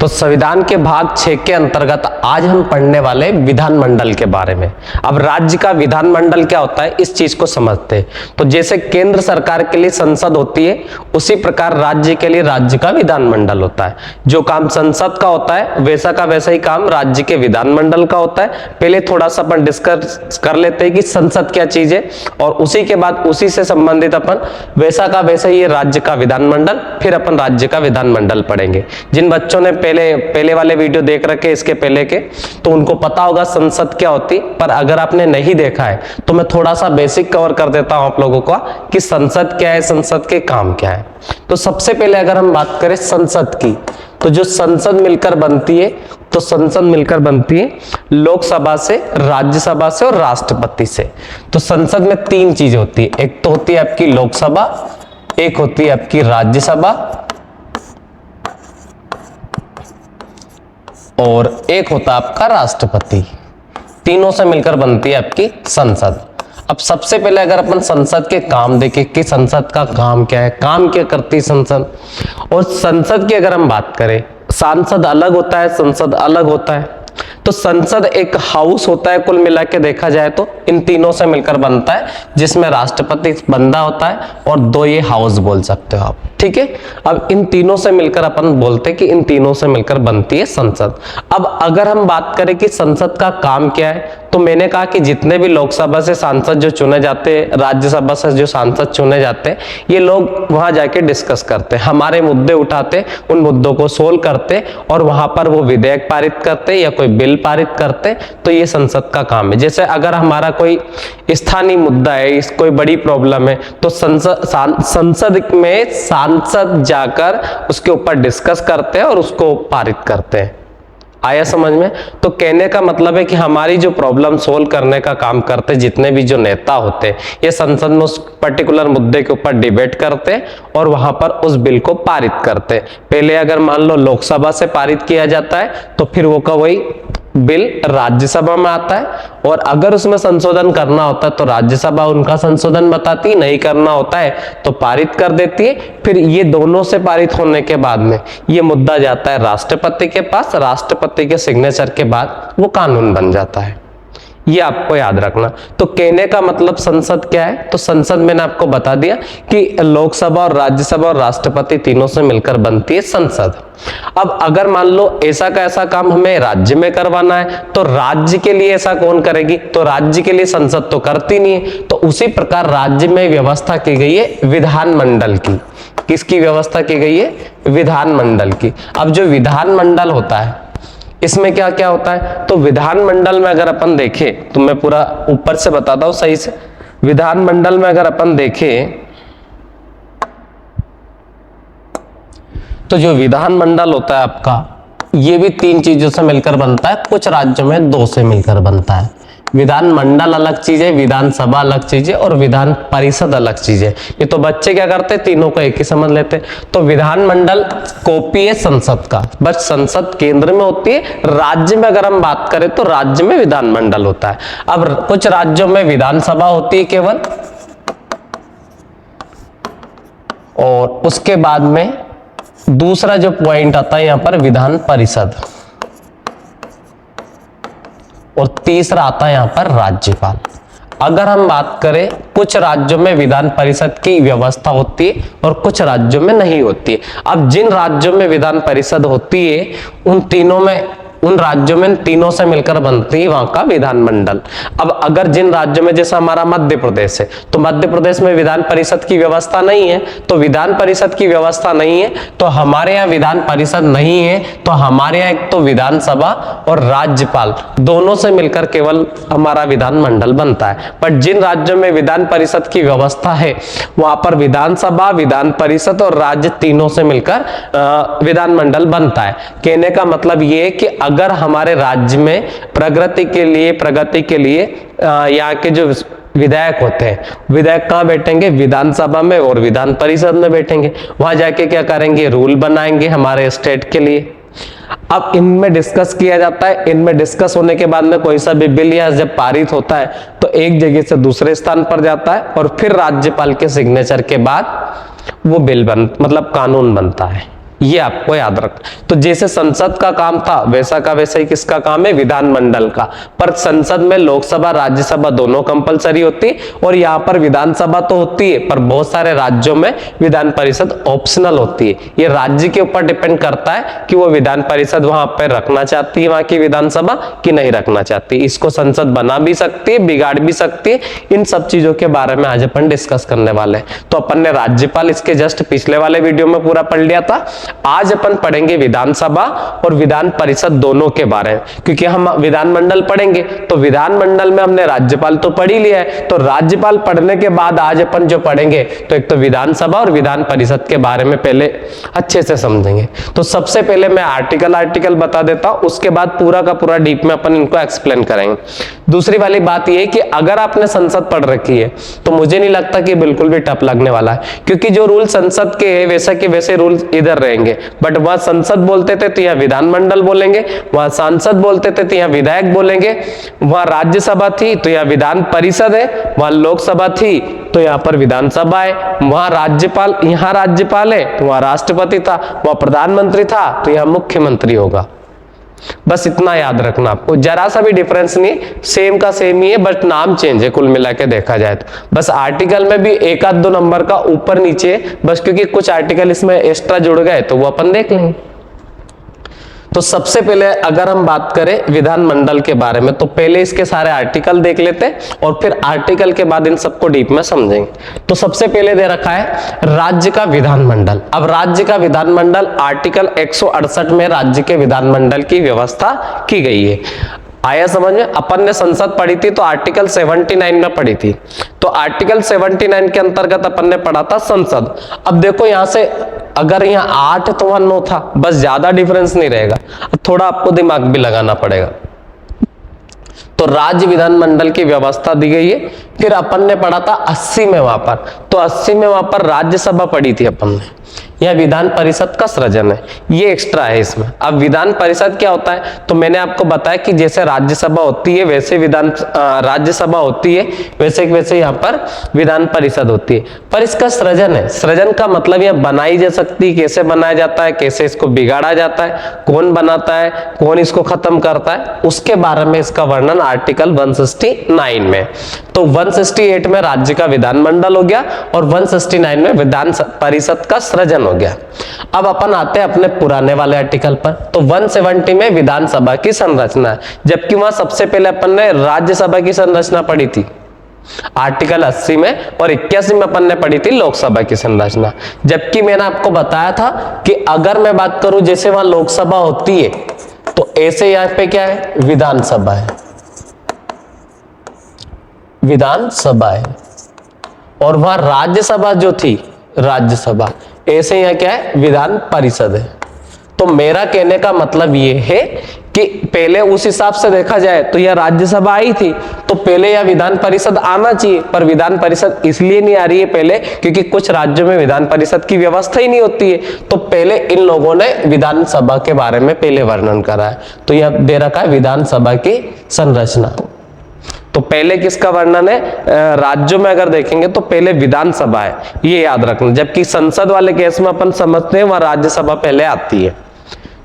तो संविधान के भाग 6 के अंतर्गत आज हम पढ़ने वाले विधानमंडल के बारे में। अब राज्य का विधानमंडल क्या होता है इस चीज को समझते हैं। तो जैसे केंद्र सरकार के लिए संसद होती है, उसी प्रकार राज्य के लिए राज्य का विधानमंडल होता है। जो काम संसद का होता है वैसा का वैसा ही काम राज्य के विधानमंडल का होता है। पहले थोड़ा सा अपन डिस्कस कर लेते हैं कि संसद क्या चीज है, और उसी के बाद उसी से संबंधित अपन वैसा का वैसा ही राज्य का विधानमंडल, फिर अपन राज्य का विधानमंडल पढ़ेंगे। जिन बच्चों ने पहले वाले वीडियो देख रखे इसके पहले के, तो उनको पता होगा संसद क्या होती, पर अगर आपने नहीं देखा है तो मैं थोड़ा सा बेसिक कवर कर देता हूं आप लोगों का कि संसद क्या है, संसद के काम क्या है। तो सबसे पहले अगर हम बात करें संसद की, तो जो संसद मिलकर बनती है, तो संसद मिलकर बनती है लोकसभा से, राज्यसभा से और राष्ट्रपति से। तो संसद में 3 चीजें होती है, एक तो होती है आपकी लोकसभा, एक होती है आपकी राज्यसभा और एक होता है आपका राष्ट्रपति। तीनों से मिलकर बनती है आपकी संसद। अब सबसे पहले अगर अपन संसद के काम देखें कि संसद का काम क्या है, काम क्या करती है संसद, और संसद की अगर हम बात करें, सांसद अलग होता है, संसद अलग होता है। तो संसद एक हाउस होता है, कुल मिला के देखा जाए तो इन तीनों से मिलकर बनता है, जिसमें राष्ट्रपति बंदा होता है और 2 ये हाउस बोल सकते हो आप, ठीक है। अब इन तीनों से मिलकर अपन बोलते हैं कि इन तीनों से मिलकर बनती है संसद। अब अगर हम बात करें कि संसद का काम क्या है, तो मैंने कहा कि जितने भी लोकसभा से सांसद जो चुने जाते हैं, राज्यसभा से जो सांसद चुने जाते हैं, ये लोग वहां जाके डिस्कस करते हैं, हमारे मुद्दे उठाते, उन मुद्दों को सोल्व करते और वहां पर वो विधेयक पारित करते या कोई बिल पारित करते। तो ये संसद का काम है। जैसे अगर हमारा कोई स्थानीय मुद्दा है, कोई बड़ी प्रॉब्लम है, तो संसद में सांसद जाकर उसके ऊपर डिस्कस करते हैं और उसको पारित करते हैं। आया समझ में? तो कहने का मतलब है कि हमारी जो प्रॉब्लम सोल्व करने का काम करते जितने भी जो नेता होते हैं, ये संसद में उस पर्टिकुलर मुद्दे के ऊपर डिबेट करते और वहां पर उस बिल को पारित करते। पहले अगर मान लो लोकसभा से पारित किया जाता है, तो फिर वो का वही बिल राज्यसभा में आता है, और अगर उसमें संशोधन करना होता है तो राज्यसभा उनका संशोधन बताती, नहीं करना होता है तो पारित कर देती है। फिर ये दोनों से पारित होने के बाद में ये मुद्दा जाता है राष्ट्रपति के पास, राष्ट्रपति के सिग्नेचर के बाद वो कानून बन जाता है। ये आपको याद रखना। तो कहने का मतलब संसद क्या है, तो संसद मैंने आपको बता दिया कि लोकसभा और राज्यसभा और राष्ट्रपति तीनों से मिलकर बनती है संसद। अब अगर मान लो ऐसा का ऐसा काम हमें राज्य में करवाना है, तो राज्य के लिए ऐसा कौन करेगी, तो राज्य के लिए संसद तो करती नहीं है। तो उसी प्रकार राज्य में व्यवस्था की गई है विधानमंडल की। किसकी व्यवस्था की गई है? विधानमंडल की। अब जो विधानमंडल होता है इसमें क्या क्या होता है, तो विधानमंडल में अगर अपन देखें, तो मैं पूरा ऊपर से बताता हूं सही से। विधानमंडल में अगर अपन देखें, तो जो विधानमंडल होता है आपका, ये भी 3 चीजों से मिलकर बनता है, कुछ राज्यों में 2 से मिलकर बनता है। विधानमंडल अलग चीज है, विधानसभा अलग चीज है और विधान परिषद अलग चीज है। ये तो बच्चे क्या करते हैं, तीनों को एक ही समझ लेते। तो विधानमंडल कॉपी है संसद का, बस संसद केंद्र में होती है। राज्य में अगर हम बात करें तो राज्य में विधानमंडल होता है। अब कुछ राज्यों में विधानसभा होती है केवल, और उसके बाद में दूसरा जो पॉइंट आता है यहां पर विधान परिषद, और तीसरा आता है यहां पर राज्यपाल। अगर हम बात करें, कुछ राज्यों में विधान परिषद की व्यवस्था होती है और कुछ राज्यों में नहीं होती है। अब जिन राज्यों में विधान परिषद होती है उन राज्यों में तीनों से मिलकर बनती है वहां का विधानमंडल। अब अगर जिन राज्यों में, जैसा हमारा मध्य प्रदेश है, तो मध्य प्रदेश में विधान परिषद की व्यवस्था नहीं है, तो विधान परिषद की व्यवस्था नहीं है तो हमारे यहाँ विधान परिषद नहीं है, तो हमारे यहाँ एक तो विधानसभा और राज्यपाल दोनों से मिलकर केवल हमारा विधानमंडल बनता है। पर जिन राज्यों में विधान परिषद की व्यवस्था है वहां पर विधानसभा, विधान परिषद और राज्य तीनों से मिलकर विधानमंडल बनता है। कहने का मतलब ये है कि अगर हमारे राज्य में प्रगति के लिए यहाँ के जो विधायक होते हैं, विधायक कहाँ बैठेंगे? विधानसभा में और विधान परिषद में बैठेंगे। वहां जाके क्या करेंगे? रूल बनाएंगे हमारे स्टेट के लिए। अब इनमें डिस्कस किया जाता है, इनमें डिस्कस होने के बाद में कोई सा भी बिल या जब पारित होता है तो एक जगह से दूसरे स्थान पर जाता है और फिर राज्यपाल के सिग्नेचर के बाद वो बिल मतलब कानून बनता है। ये आपको याद रख। तो जैसे संसद का काम था वैसा का वैसा ही किसका काम है, विधानमंडल का। पर संसद में लोकसभा राज्यसभा दोनों कंपलसरी होती है, और यहाँ पर विधानसभा तो होती है पर बहुत सारे राज्यों में विधान परिषद ऑप्शनल होती है। ये राज्य के ऊपर डिपेंड करता है कि वो विधान परिषद वहां पर रखना चाहती है, वहां की विधानसभा कि नहीं रखना चाहती। इसको संसद बना भी सकती है, बिगाड़ भी सकती है। इन सब चीजों के बारे में आज अपन डिस्कस करने वाले हैं। तो अपन ने राज्यपाल इसके जस्ट पिछले वाले वीडियो में पूरा पढ़ लिया था। आज अपन पढ़ेंगे विधानसभा और विधान परिषद दोनों के बारे में, क्योंकि हम विधानमंडल पढ़ेंगे तो विधानमंडल में हमने राज्यपाल तो पढ़ ही लिया है, तो राज्यपाल पढ़ने के बाद आज अपन जो पढ़ेंगे तो एक तो विधानसभा और विधान परिषद के बारे में पहले अच्छे से समझेंगे। तो सबसे पहले मैं आर्टिकल बता देता हूं, उसके बाद पूरा का पूरा डीप में अपन इनको एक्सप्लेन करेंगे। दूसरी वाली बात यह है कि अगर आपने संसद पढ़ रखी है तो मुझे नहीं लगता कि बिल्कुल भी टफ लगने वाला है, क्योंकि जो रूल संसद के है वैसा के वैसे रूल इधर रहेंगे। बट वहां संसद बोलते थे तो यहाँ विधानमंडल बोलेंगे, वहां सांसद बोलते थे तो यहाँ विधायक बोलेंगे, वहां राज्यसभा थी तो यहाँ विधान परिषद है, वहां लोकसभा थी तो यहाँ पर विधानसभा है, वहां राज्यपाल यहाँ राज्यपाल है तो वहां राष्ट्रपति था, वहां प्रधानमंत्री था तो यहाँ मुख्यमंत्री होगा। बस इतना याद रखना, आपको जरा सा भी डिफरेंस नहीं, सेम का सेम ही है, बट नाम चेंज है कुल मिला के देखा जाए तो। बस आर्टिकल में भी एक आध दो नंबर का ऊपर नीचे, बस क्योंकि कुछ आर्टिकल इसमें एक्स्ट्रा जुड़ गए तो वो अपन देख लेंगे। तो सबसे पहले अगर हम बात करें विधानमंडल के बारे में तो पहले इसके सारे आर्टिकल देख लेते हैं और फिर आर्टिकल के बाद इन सबको डीप में समझेंगे। तो सबसे पहले दे रखा है राज्य का विधानमंडल। अब राज्य का विधानमंडल आर्टिकल 168 में राज्य के विधानमंडल की व्यवस्था की गई है। आया समझ में? अपन ने संसद पढ़ी थी तो आर्टिकल 79 में पढ़ी थी, तो आर्टिकल 79 के अंतर्गत अपन ने पढ़ा था संसद। अब देखो यहां से अगर यहाँ 8 तो वहां 9 था, बस ज्यादा डिफरेंस नहीं रहेगा, थोड़ा आपको दिमाग भी लगाना पड़ेगा। तो राज्य विधानमंडल की व्यवस्था दी गई है। फिर अपन ने पढ़ा था 80 में वहां पर, तो 80 में वहां पर राज्यसभा पढ़ी थी अपन ने। यह विधान परिषद का सृजन है, ये एक्स्ट्रा है इसमें। अब विधान परिषद क्या होता है तो मैंने आपको बताया कि जैसे राज्यसभा होती है वैसे राज्यसभा होती है वैसे यहाँ पर विधान परिषद होती है। पर इसका सृजन है, सृजन का मतलब यह बनाई जा सकती है, कैसे बनाया जाता है, कैसे इसको बिगाड़ा जाता है, कौन बनाता है, कौन इसको खत्म करता है, उसके बारे में इसका वर्णन आर्टिकल 169 में। तो 168 में राज्य का विधानमंडल हो गया और 169 में विधान परिषद का सृजन हो गया। अब अपन आते हैं अपने पुराने वाले आर्टिकल पर। तो 170 में विधानसभा की संरचना है, जबकि वहां सबसे पहले अपन ने राज्यसभा की संरचना पढ़ी थी आर्टिकल 80 में, और 81 में अपन ने पढ़ी थी लोकसभा की संरचना। जबकि मैंने आपको बताया था कि अगर मैं बात करूं जैसे वहां लोकसभा होती है तो ऐसे यहां पे क्या है, विधानसभा है, विधानसभा है, और वहां राज्यसभा जो थी राज्यसभा, ऐसे यहां क्या है, विधान परिषद है। तो मेरा कहने का मतलब ये है कि पहले उस हिसाब से देखा जाए तो यह राज्यसभा आई थी तो पहले यह विधान परिषद आना चाहिए, पर विधान परिषद इसलिए नहीं आ रही है पहले क्योंकि कुछ राज्यों में विधान परिषद की व्यवस्था ही नहीं होती है। तो पहले इन लोगों ने विधानसभा के बारे में पहले वर्णन करा है। तो यह दे रखा है विधानसभा की संरचना। तो पहले किसका वर्णन है, राज्यों में अगर देखेंगे तो पहले विधानसभा है, ये याद रखना। जबकि संसद वाले केस में अपन समझते हैं वहां राज्यसभा पहले आती है।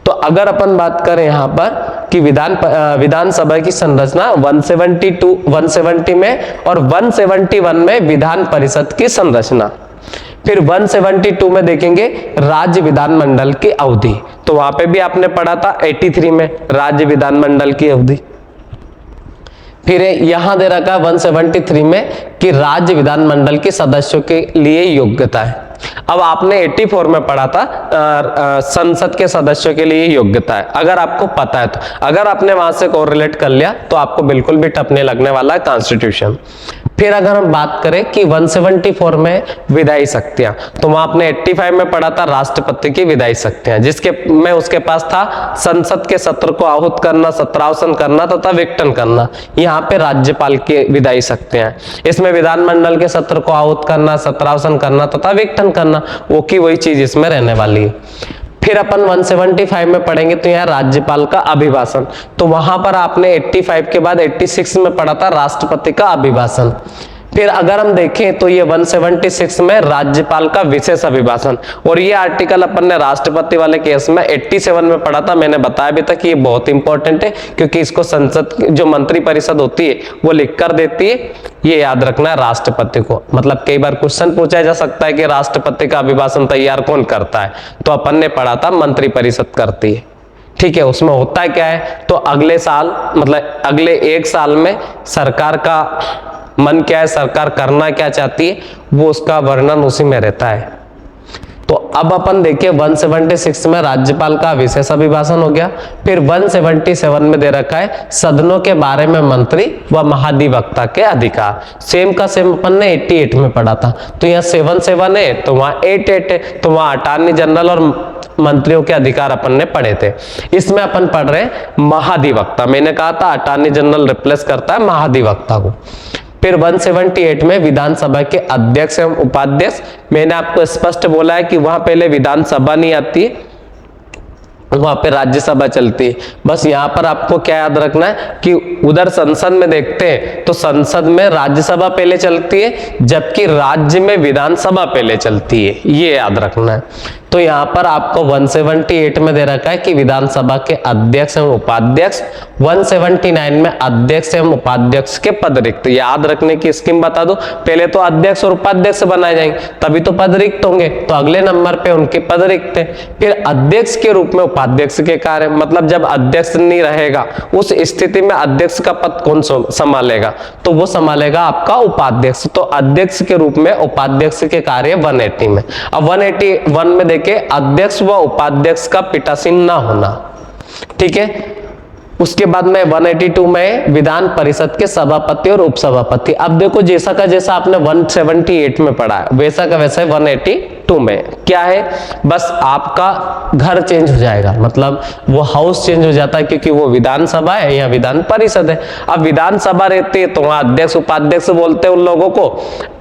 तो अगर अपन बात करें यहां पर कि विधानसभा की संरचना 170 में और 171 में विधान परिषद की संरचना। फिर 172 में देखेंगे राज्य विधानमंडल की अवधि, तो वहां पे भी आपने पढ़ा था 83 में राज्य विधानमंडल की अवधि। फिर यहां दे रखा 173 में कि राज्य विधानमंडल के सदस्यों के लिए योग्यता है। अब आपने 84 में पढ़ा था संसद के सदस्यों के लिए योग्यता है, अगर आपको पता है तो। अगर आपने वहां से कोरिलेट कर लिया तो आपको बिल्कुल भी टफ नहीं लगने वाला है कॉन्स्टिट्यूशन। फिर अगर हम बात करें कि 174 में विधायी शक्तियां, तो वहां आपने 85 में पढ़ा था राष्ट्रपति की विधायी शक्तियां, जिसके में उसके पास था संसद के सत्र को आहूत करना, सत्रावसन करना तथा विघटन करना। यहाँ पे राज्यपाल की विधायी शक्तियां हैं, इसमें विधानमंडल के सत्र को आहूत करना, सत्रावसन करना तथा विघटन करना, वो की वही चीज इसमें रहने वाली है। फिर अपन 175 में पढ़ेंगे तो यहाँ राज्यपाल का अभिभाषण, तो वहां पर आपने 85 के बाद 86 में पढ़ा था राष्ट्रपति का अभिभाषण। फिर अगर हम देखें तो ये 176 में राज्यपाल का विशेष अभिभाषण, और ये आर्टिकल अपन ने राष्ट्रपति वाले केस में 87 में पढ़ा था। मैंने बताया भी था कि ये बहुत इंपॉर्टेंट है, क्योंकि इसको संसद जो मंत्री परिषद होती है वो लिख कर देती है। ये याद रखना है राष्ट्रपति को। मतलब कई बार क्वेश्चन पूछा जा सकता है कि राष्ट्रपति का अभिभाषण तैयार कौन करता है, तो अपन ने पढ़ा था मंत्री परिषद करती है। ठीक है, उसमें होता क्या है, तो अगले साल मतलब अगले 1 साल में सरकार का मन क्या है, सरकार करना क्या चाहती है, वो उसका वर्णन उसी में रहता है। तो अब अपन देखिए 176 में राज्यपाल का विशेष अभिभाषण हो गया। फिर 177 में दे रखा है सदनों के बारे में मंत्री व महाधिवक्ता के अधिकार। सेम का सेम अपन ने 88 में पढ़ा था। तो यहाँ 77 है तो वहां 88 है, तो वहां अटॉर्नी जनरल और मंत्रियों के अधिकार अपन ने पढ़े थे। इसमें अपन पढ़ रहे महाधिवक्ता। मैंने कहा था अटॉर्नी जनरल रिप्लेस करता है महाधिवक्ता को। फिर 178 में विधानसभा के अध्यक्ष एवं उपाध्यक्ष। मैंने आपको स्पष्ट बोला है कि वहां पहले विधानसभा नहीं आती, वहां पे राज्यसभा चलती है। बस यहाँ पर आपको क्या याद रखना है कि उधर संसद में देखते हैं तो संसद में राज्यसभा पहले चलती है, जबकि राज्य में विधानसभा पहले चलती है, ये याद रखना है। तो यहाँ पर आपको 178 में दे रखा है कि विधानसभा के अध्यक्ष एवं उपाध्यक्ष। 179 में अध्यक्ष एवं उपाध्यक्ष के पद रिक्त। याद रखने की स्कीम बता दो, पहले तो अध्यक्ष और उपाध्यक्ष बनाए जाएंगे, तभी तो पद रिक्त होंगे, तो अगले नंबर पे उनके पद रिक्त है। फिर अध्यक्ष के रूप में उपाध्यक्ष के कार्य, मतलब जब अध्यक्ष नहीं रहेगा उस स्थिति में अध्यक्ष का पद कौन संभालेगा, तो वो संभालेगा आपका उपाध्यक्ष। तो अध्यक्ष के रूप में उपाध्यक्ष के कार्य 180 में। अब 181 में के अध्यक्ष व उपाध्यक्ष का पीठासीन ना होना। ठीक है, उसके बाद में 182 में विधान परिषद के सभापति और उपसभापति। अब देखो जैसा का जैसा आपने 178 में पढ़ा है वैसा का वैसा 182 में क्या है, बस आपका घर चेंज हो जाएगा, मतलब वो हाउस चेंज हो जाता है, क्योंकि वो विधानसभा है या विधान परिषद है। अब विधानसभा रहती है तो वहां अध्यक्ष उपाध्यक्ष बोलते हैं उन लोगों को,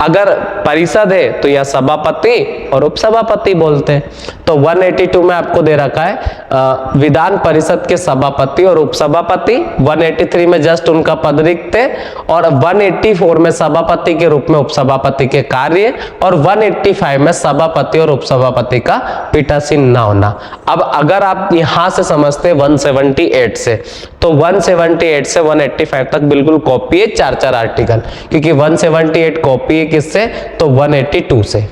अगर परिषद है तो यह सभापति और उपसभापति बोलते हैं। तो 182 में आपको दे रखा है विधान परिषद के सभापति और उपसभापति। 183 में जस्ट उनका पद रिक्त है, और 184 में सभापति के रूप में उपसभापति के कार्य, और 185 में सभापति और उपसभापति का पीठासीन न होना। अब अगर आप यहां से समझते 178 से, तो 178 से 185 तक बिल्कुल कॉपी है 4-4 आर्टिकल, क्योंकि 178 कॉपी है किससे, तो 182 से।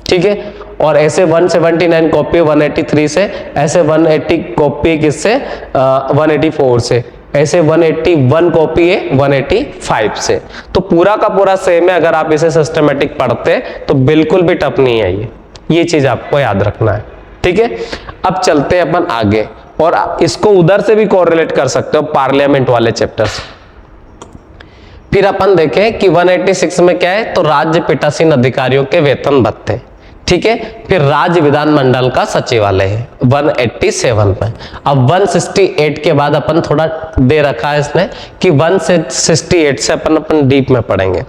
ठीक है, और ऐसे 179 कॉपी 183 से, ऐसे 180 कॉपी किससे, 184 से, ऐसे 181 कॉपी है 185 से। तो पूरा का पूरा सेम है। अगर आप इसे सिस्टमेटिक पढ़ते तो बिल्कुल भी टफ नहीं है ये चीज आपको याद रखना है। ठीक है, अब चलते हैं अपन आगे, और इसको उधर से भी कोरिलेट कर सकते हो पार्लियामेंट वाले चैप्टर से। फिर अपन देखें कि 186 में क्या है, तो राज्य पीठासीन अधिकारियों के वेतन भत्ते। ठीक है, फिर राज्य विधानमंडल का सचिवालय है 187 में। अब 168 के बाद अपन थोड़ा दे रखा है इसने कि 168 से अपन डीप में पढ़ेंगे।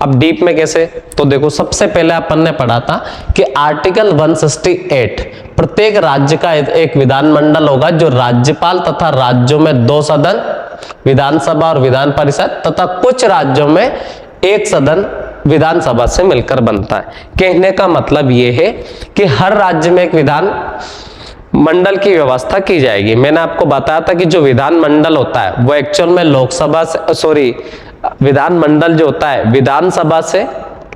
अब डीप में कैसे, तो देखो सबसे पहले अपन ने पढ़ा था कि आर्टिकल 168 प्रत्येक राज्य का एक विधानमंडल होगा, जो राज्यपाल तथा राज्यों में 2 सदन विधानसभा और विधान परिषद तथा कुछ राज्यों में 1 सदन विधानसभा से मिलकर बनता है। कहने का मतलब यह है कि हर राज्य में एक विधान मंडल की व्यवस्था की जाएगी। मैंने आपको बताया था कि जो विधान मंडल होता है वो एक्चुअल में लोकसभा से विधान मंडल जो होता है विधानसभा से,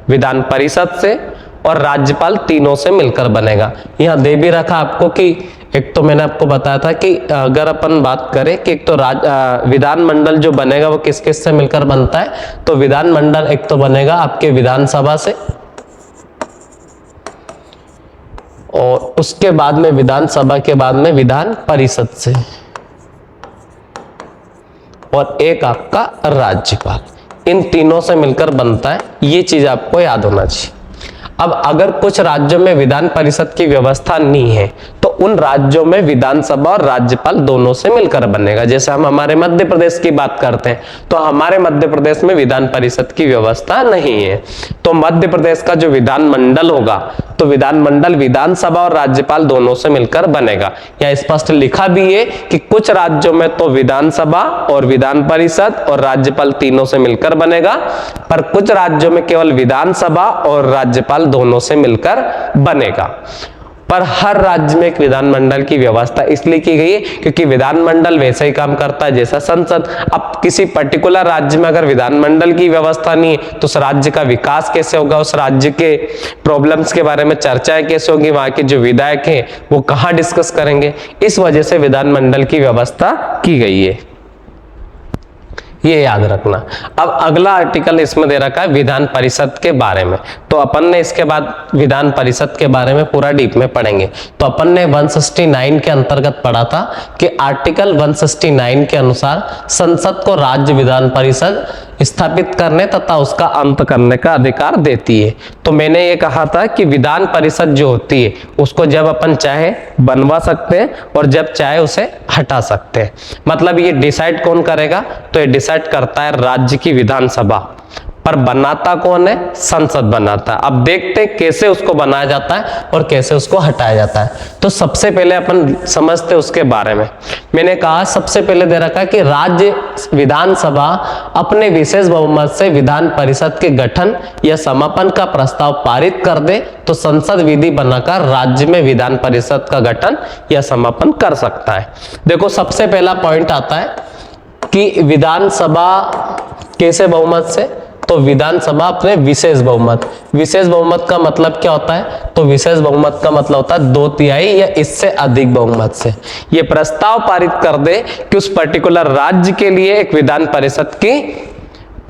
विधान परिषद से और राज्यपाल तीनों से मिलकर बनेगा। यहाँ दे भी रखा आपको कि एक तो मैंने आपको बताया था कि अगर अपन बात करें कि एक तो विधान मंडल जो बनेगा वो किस किस से मिलकर बनता है, तो विधान मंडल एक तो बनेगा आपके विधानसभा से, और उसके बाद में विधानसभा के बाद में विधान परिषद से, और एक आपका राज्यपाल। इन तीनों से मिलकर बनता है, ये चीज आपको याद होना चाहिए। अब अगर कुछ राज्यों में विधान परिषद की व्यवस्था नहीं है तो उन राज्यों में विधानसभा और राज्यपाल दोनों से मिलकर बनेगा। जैसे हम हमारे मध्य प्रदेश की बात करते हैं तो हमारे मध्य प्रदेश में विधान परिषद की व्यवस्था नहीं है, तो मध्य प्रदेश का जो विधानमंडल होगा तो विधानमंडल विधानसभा और राज्यपाल दोनों से मिलकर बनेगा। या स्पष्ट लिखा भी है कि कुछ राज्यों में तो विधानसभा और विधान परिषद और राज्यपाल तीनों से मिलकर बनेगा, पर कुछ राज्यों में केवल विधानसभा और राज्यपाल दोनों से मिलकर बनेगा। पर हर राज्य में एक विधानमंडल की व्यवस्था इसलिए की गई है क्योंकि विधानमंडल वैसा ही काम करता है जैसा संसद। अब किसी पर्टिकुलर राज्य में अगर विधानमंडल की व्यवस्था नहीं है तो उस राज्य का विकास कैसे होगा, उस राज्य के प्रॉब्लम्स के बारे में चर्चाएं कैसे होगी, वहां के जो विधायक हैं वो कहाँ डिस्कस करेंगे। इस वजह से विधानमंडल की व्यवस्था की गई है, ये याद रखना। अब अगला आर्टिकल इसमें दे रखा है विधान परिषद के बारे में, तो अपन ने इसके बाद विधान परिषद के बारे में पूरा डीप में पढ़ेंगे। तो अपन ने 169 के अंतर्गत पढ़ा था कि आर्टिकल 169 के अनुसार संसद को राज्य विधान परिषद स्थापित करने तथा उसका अंत करने का अधिकार देती है। तो मैंने ये कहा था कि विधान परिषद जो होती है उसको जब अपन चाहे बनवा सकते हैं और जब चाहे उसे हटा सकते हैं। मतलब ये डिसाइड कौन करेगा, तो ये डिसाइड करता है राज्य की विधानसभा, पर बनाता कौन है, संसद बनाता है। अब देखते हैं कैसे उसको बनाया जाता है और कैसे उसको हटाया जाता है। तो सबसे पहले अपन समझते उसके बारे में। मैंने कहा सबसे पहले दे रखा है कि राज्य विधानसभा अपने विशेष बहुमत से विधान परिषद के गठन या समापन का प्रस्ताव पारित कर दे तो संसद विधि बनाकर राज्य में विधान परिषद का गठन या समापन कर सकता है। देखो सबसे पहला पॉइंट आता है कि विधानसभा कैसे बहुमत से, तो विधानसभा अपने विशेष बहुमत। विशेष बहुमत का मतलब क्या होता है, तो विशेष बहुमत का मतलब होता है 2/3 या इससे अधिक बहुमत से ये प्रस्ताव पारित कर दे कि उस पर्टिकुलर राज्य के लिए एक विधान परिषद की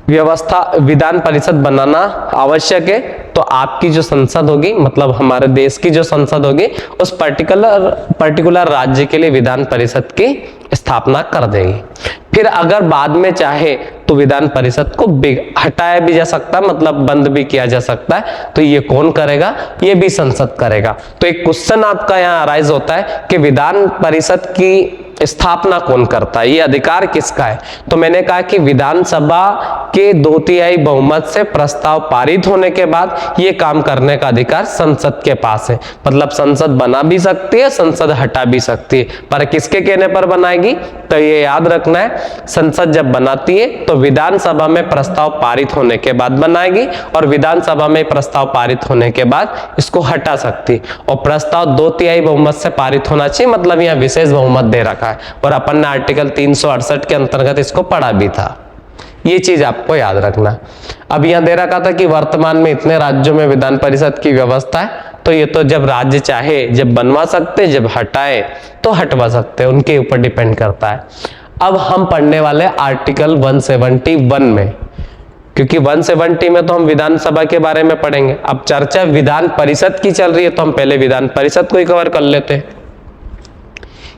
व्यवस्था, विधान परिषद बनाना आवश्यक है। तो आपकी जो संसद होगी, मतलब हमारे देश की जो संसद होगी, उस पर्टिकुलर राज्य के लिए विधान परिषद की स्थापना कर देगी। फिर अगर बाद में चाहे तो विधान परिषद को हटाया भी जा सकता है, मतलब बंद भी किया जा सकता है। तो ये कौन करेगा, ये भी संसद करेगा। तो एक क्वेश्चन आपका यहाँ अराइज होता है कि विधान परिषद की स्थापना कौन करता है, ये अधिकार किसका है। तो मैंने कहा कि विधानसभा के 2/3 बहुमत से प्रस्ताव पारित होने के बाद ये काम करने का अधिकार संसद के पास है। मतलब संसद बना भी सकती है, संसद हटा भी सकती है, पर किसके कहने पर बनाएगी, तो ये याद रखना है संसद जब बनाती है तो विधानसभा में प्रस्ताव पारित होने के बाद बनाएगी और विधानसभा में प्रस्ताव पारित होने के बाद इसको हटा सकती है। और प्रस्ताव 2/3 बहुमत से पारित होना चाहिए, मतलब यहाँ विशेष बहुमत दे रखा है और अपन ने आर्टिकल 368 के अंतर्गत इसको पढ़ा भी था। ये चीज आपको याद रखना। अब यहां दे रखा था कि वर्तमान में इतने राज्यों में विधान परिषद की व्यवस्था है, तो ये तो जब राज्य चाहे जब बनवा सकते, जब हटाए तो हटवा सकते, उनके ऊपर डिपेंड करता है। अब हम पढ़ने वाले आर्टिकल 171 में, क्योंकि 170 में तो हम विधानसभा के बारे में पढ़ेंगे। अब चर्चा विधान परिषद की चल रही है तो हम पहले विधान परिषद को ही कवर कर लेते हैं।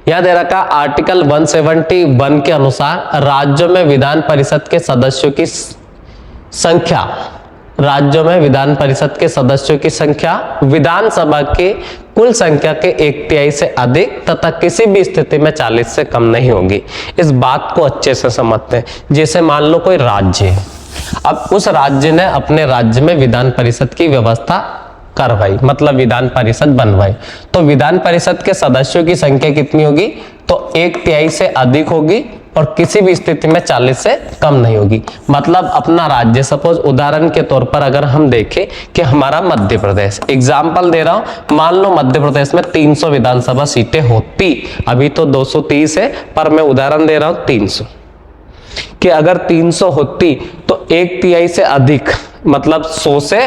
यहां दे रखा आर्टिकल 171 के अनुसार राज्यों में विधान परिषद के सदस्यों की संख्या, राज्यों में विधान परिषद के सदस्यों की संख्या विधानसभा के कुल संख्या के 1/3 से अधिक तथा किसी भी स्थिति में 40 से कम नहीं होगी। इस बात को अच्छे से समझते हैं। जैसे मान लो कोई राज्य है, अब उस राज्य ने अपने राज्य में विधान परिषद की व्यवस्था करवाई, मतलब विधान परिषद बनवाई, तो विधान परिषद के सदस्यों की संख्या कितनी होगी, तो 1/3 से अधिक होगी और किसी भी स्थिति में 40 से कम नहीं होगी। मतलब अपना राज्य, सपोज उदाहरण के तौर पर अगर हम देखें कि हमारा मध्य प्रदेश, एग्जाम्पल दे रहा हूं, मान लो मध्य प्रदेश में 300 विधानसभा सीटें होती, अभी तो 230 है, पर मैं उदाहरण दे रहा हूं 300, कि अगर 300 होती तो 1/3 से अधिक, मतलब 100 से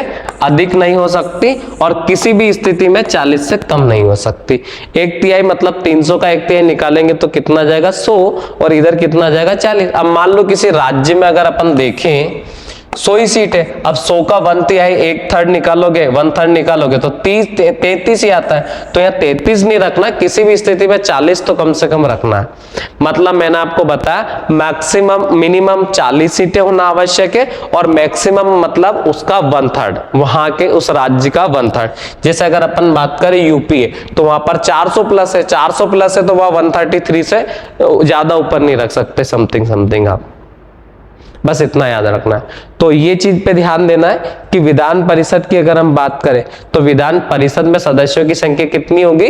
अधिक नहीं हो सकती और किसी भी स्थिति में 40 से कम नहीं हो सकती। 1/3 मतलब 300 का 1/3 निकालेंगे तो कितना जाएगा 100 और इधर कितना जाएगा 40। अब मान लो किसी राज्य में अगर अपन देखें 100 ही सीट है। अब 100 का 1/3 1/3 निकालोगे, 1/3 निकालोगे तो 33 ही आता है। तो यहाँ 33 नहीं रखना, किसी भी स्थिति में 40 तो कम से कम रखना है। मतलब मैंने आपको बताया मैक्सिमम मिनिमम 40 सीटें होना आवश्यक है, और मैक्सिमम मतलब उसका 1/3, वहां के उस राज्य का 1/3। जैसे अगर अपन बात करें यूपी है तो वहां पर 400 प्लस है, 400 प्लस है तो वह 133 से ज्यादा ऊपर नहीं रख सकते, समथिंग आप बस इतना याद रखना है। तो ये चीज पे ध्यान देना है कि विधान परिषद की अगर हम बात करें तो विधान परिषद में सदस्यों की संख्या कितनी होगी,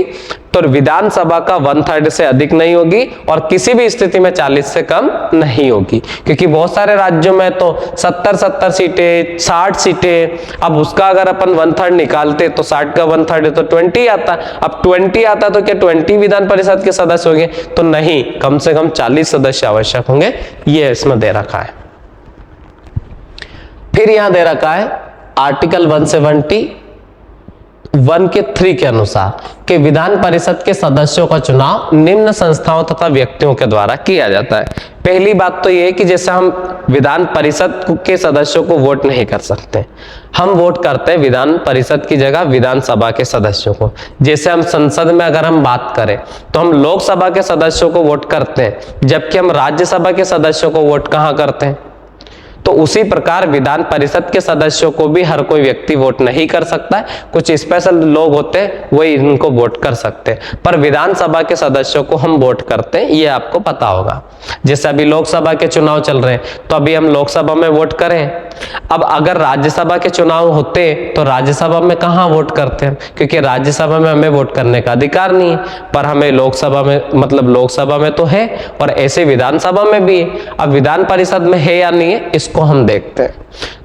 तो विधानसभा का 1/3 से अधिक नहीं होगी, और किसी भी स्थिति में 40 से कम नहीं होगी। क्योंकि बहुत सारे राज्यों में तो 70 सीटें, 60 सीटें, अब उसका अगर अपन 1/3 निकालते तो 60 का 1/3 तो 20 आता। अब 20 आता तो क्या 20 विधान परिषद के सदस्य होंगे? तो नहीं, कम से कम 40 सदस्य आवश्यक होंगे, ये इसमें दे रखा है। फिर यहां दे रखा है आर्टिकल 171 के 3 के अनुसार कि विधान परिषद के सदस्यों का चुनाव निम्न संस्थाओं तथा व्यक्तियों के द्वारा किया जाता है। पहली बात तो यह है कि जैसे हम विधान परिषद के सदस्यों को वोट नहीं कर सकते, हम वोट करते हैं विधान परिषद की जगह विधानसभा के सदस्यों को। जैसे हम संसद में अगर हम बात करें तो हम लोकसभा के सदस्यों को वोट करते हैं, जबकि हम राज्यसभा के सदस्यों को वोट कहां करते हैं। तो उसी प्रकार विधान परिषद के सदस्यों को भी हर कोई व्यक्ति वोट नहीं कर सकता है, कुछ स्पेशल लोग होते हैं वही इनको वोट कर सकते हैं, पर विधानसभा के सदस्यों को हम वोट करते हैं, ये आपको पता होगा। जैसे अभी लोकसभा के चुनाव चल रहे हैं तो अभी हम लोकसभा में वोट करें। अब अगर राज्यसभा के चुनाव होते तो राज्यसभा में कहां वोट करते हैं, क्योंकि राज्यसभा में हमें वोट करने का अधिकार नहीं है, पर हमें लोकसभा में मतलब लोकसभा में तो है, और ऐसे विधानसभा में भी है। अब विधान परिषद में है या नहीं है इसको हम देखते हैं।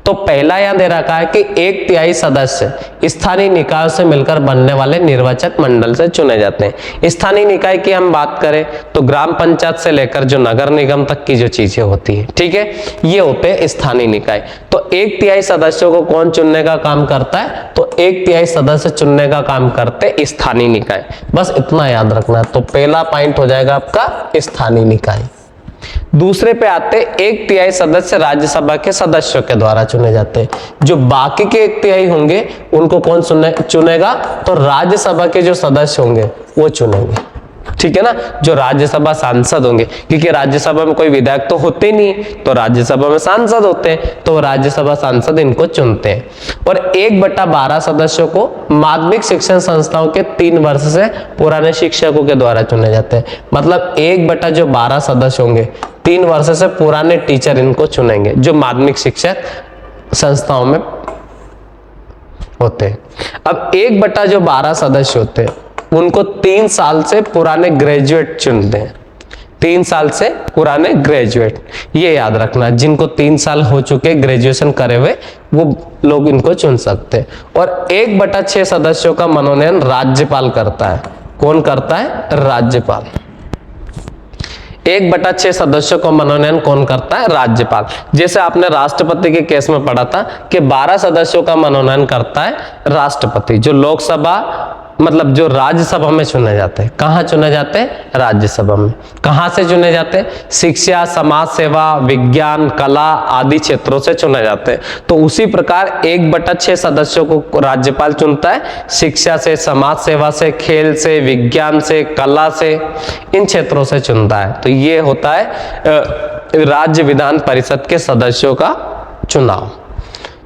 तो पहला यहां दे रखा है कि 1/3 सदस्य स्थानीय निकायों से मिलकर बनने वाले निर्वाचक मंडल से चुने जाते हैं। स्थानीय निकाय की हम बात करें तो ग्राम पंचायत से लेकर जो नगर निगम तक की जो चीजें होती है, ठीक है, ये होते हैं स्थानीय निकाय। तो 1/3 सदस्यों को कौन चुनने का काम करता है, तो 1/3 सदस्य चुनने का काम करते स्थानीय निकाय, बस इतना याद रखना है। तो पहला पॉइंट हो जाएगा आपका स्थानीय निकाय। दूसरे पे आते 1/3 सदस्य राज्यसभा के सदस्यों के द्वारा चुने जाते हैं। जो बाकी के 1/3 होंगे उनको कौन चुनेगा, तो राज्यसभा के जो सदस्य होंगे वो चुनेंगे, ठीक है ना, जो राज्यसभा सांसद होंगे, क्योंकि राज्यसभा में कोई विधायक तो होते नहीं, तो राज्यसभा में सांसद होते हैं, तो राज्यसभा सांसद इनको चुनते हैं। और 1/12 सदस्यों को माध्यमिक शिक्षण संस्थाओं के 3 वर्ष से पुराने शिक्षकों के द्वारा चुने जाते हैं। मतलब 1/12 सदस्य होंगे 3 वर्ष से पुराने टीचर इनको चुनेंगे, जो माध्यमिक शिक्षक संस्थाओं में होते हैं। अब 1/12 सदस्य होते हैं उनको 3 साल से पुराने ग्रेजुएट चुनते हैं, 3 साल से पुराने ग्रेजुएट, ये याद रखना, जिनको 3 साल हो चुके ग्रेजुएशन करे हुए वो लोग इनको चुन सकते हैं। और 1/6 सदस्यों का मनोनयन राज्यपाल करता है। कौन करता है? राज्यपाल। 1/6 सदस्यों का मनोनयन कौन करता है? राज्यपाल। जैसे आपने राष्ट्रपति के केस में पढ़ा था कि 12 सदस्यों का मनोनयन करता है राष्ट्रपति, जो लोकसभा मतलब जो राज्यसभा में चुने जाते हैं। कहां चुने जाते हैं? राज्यसभा में। कहां से चुने जाते हैं? शिक्षा, समाज सेवा, विज्ञान, कला आदि क्षेत्रों से चुने जाते हैं। तो उसी प्रकार 1/6 सदस्यों को राज्यपाल चुनता है, शिक्षा से, समाज सेवा से, खेल से, विज्ञान से, कला से, इन क्षेत्रों से चुनता है। तो ये होता है राज्य विधान परिषद के सदस्यों का चुनाव।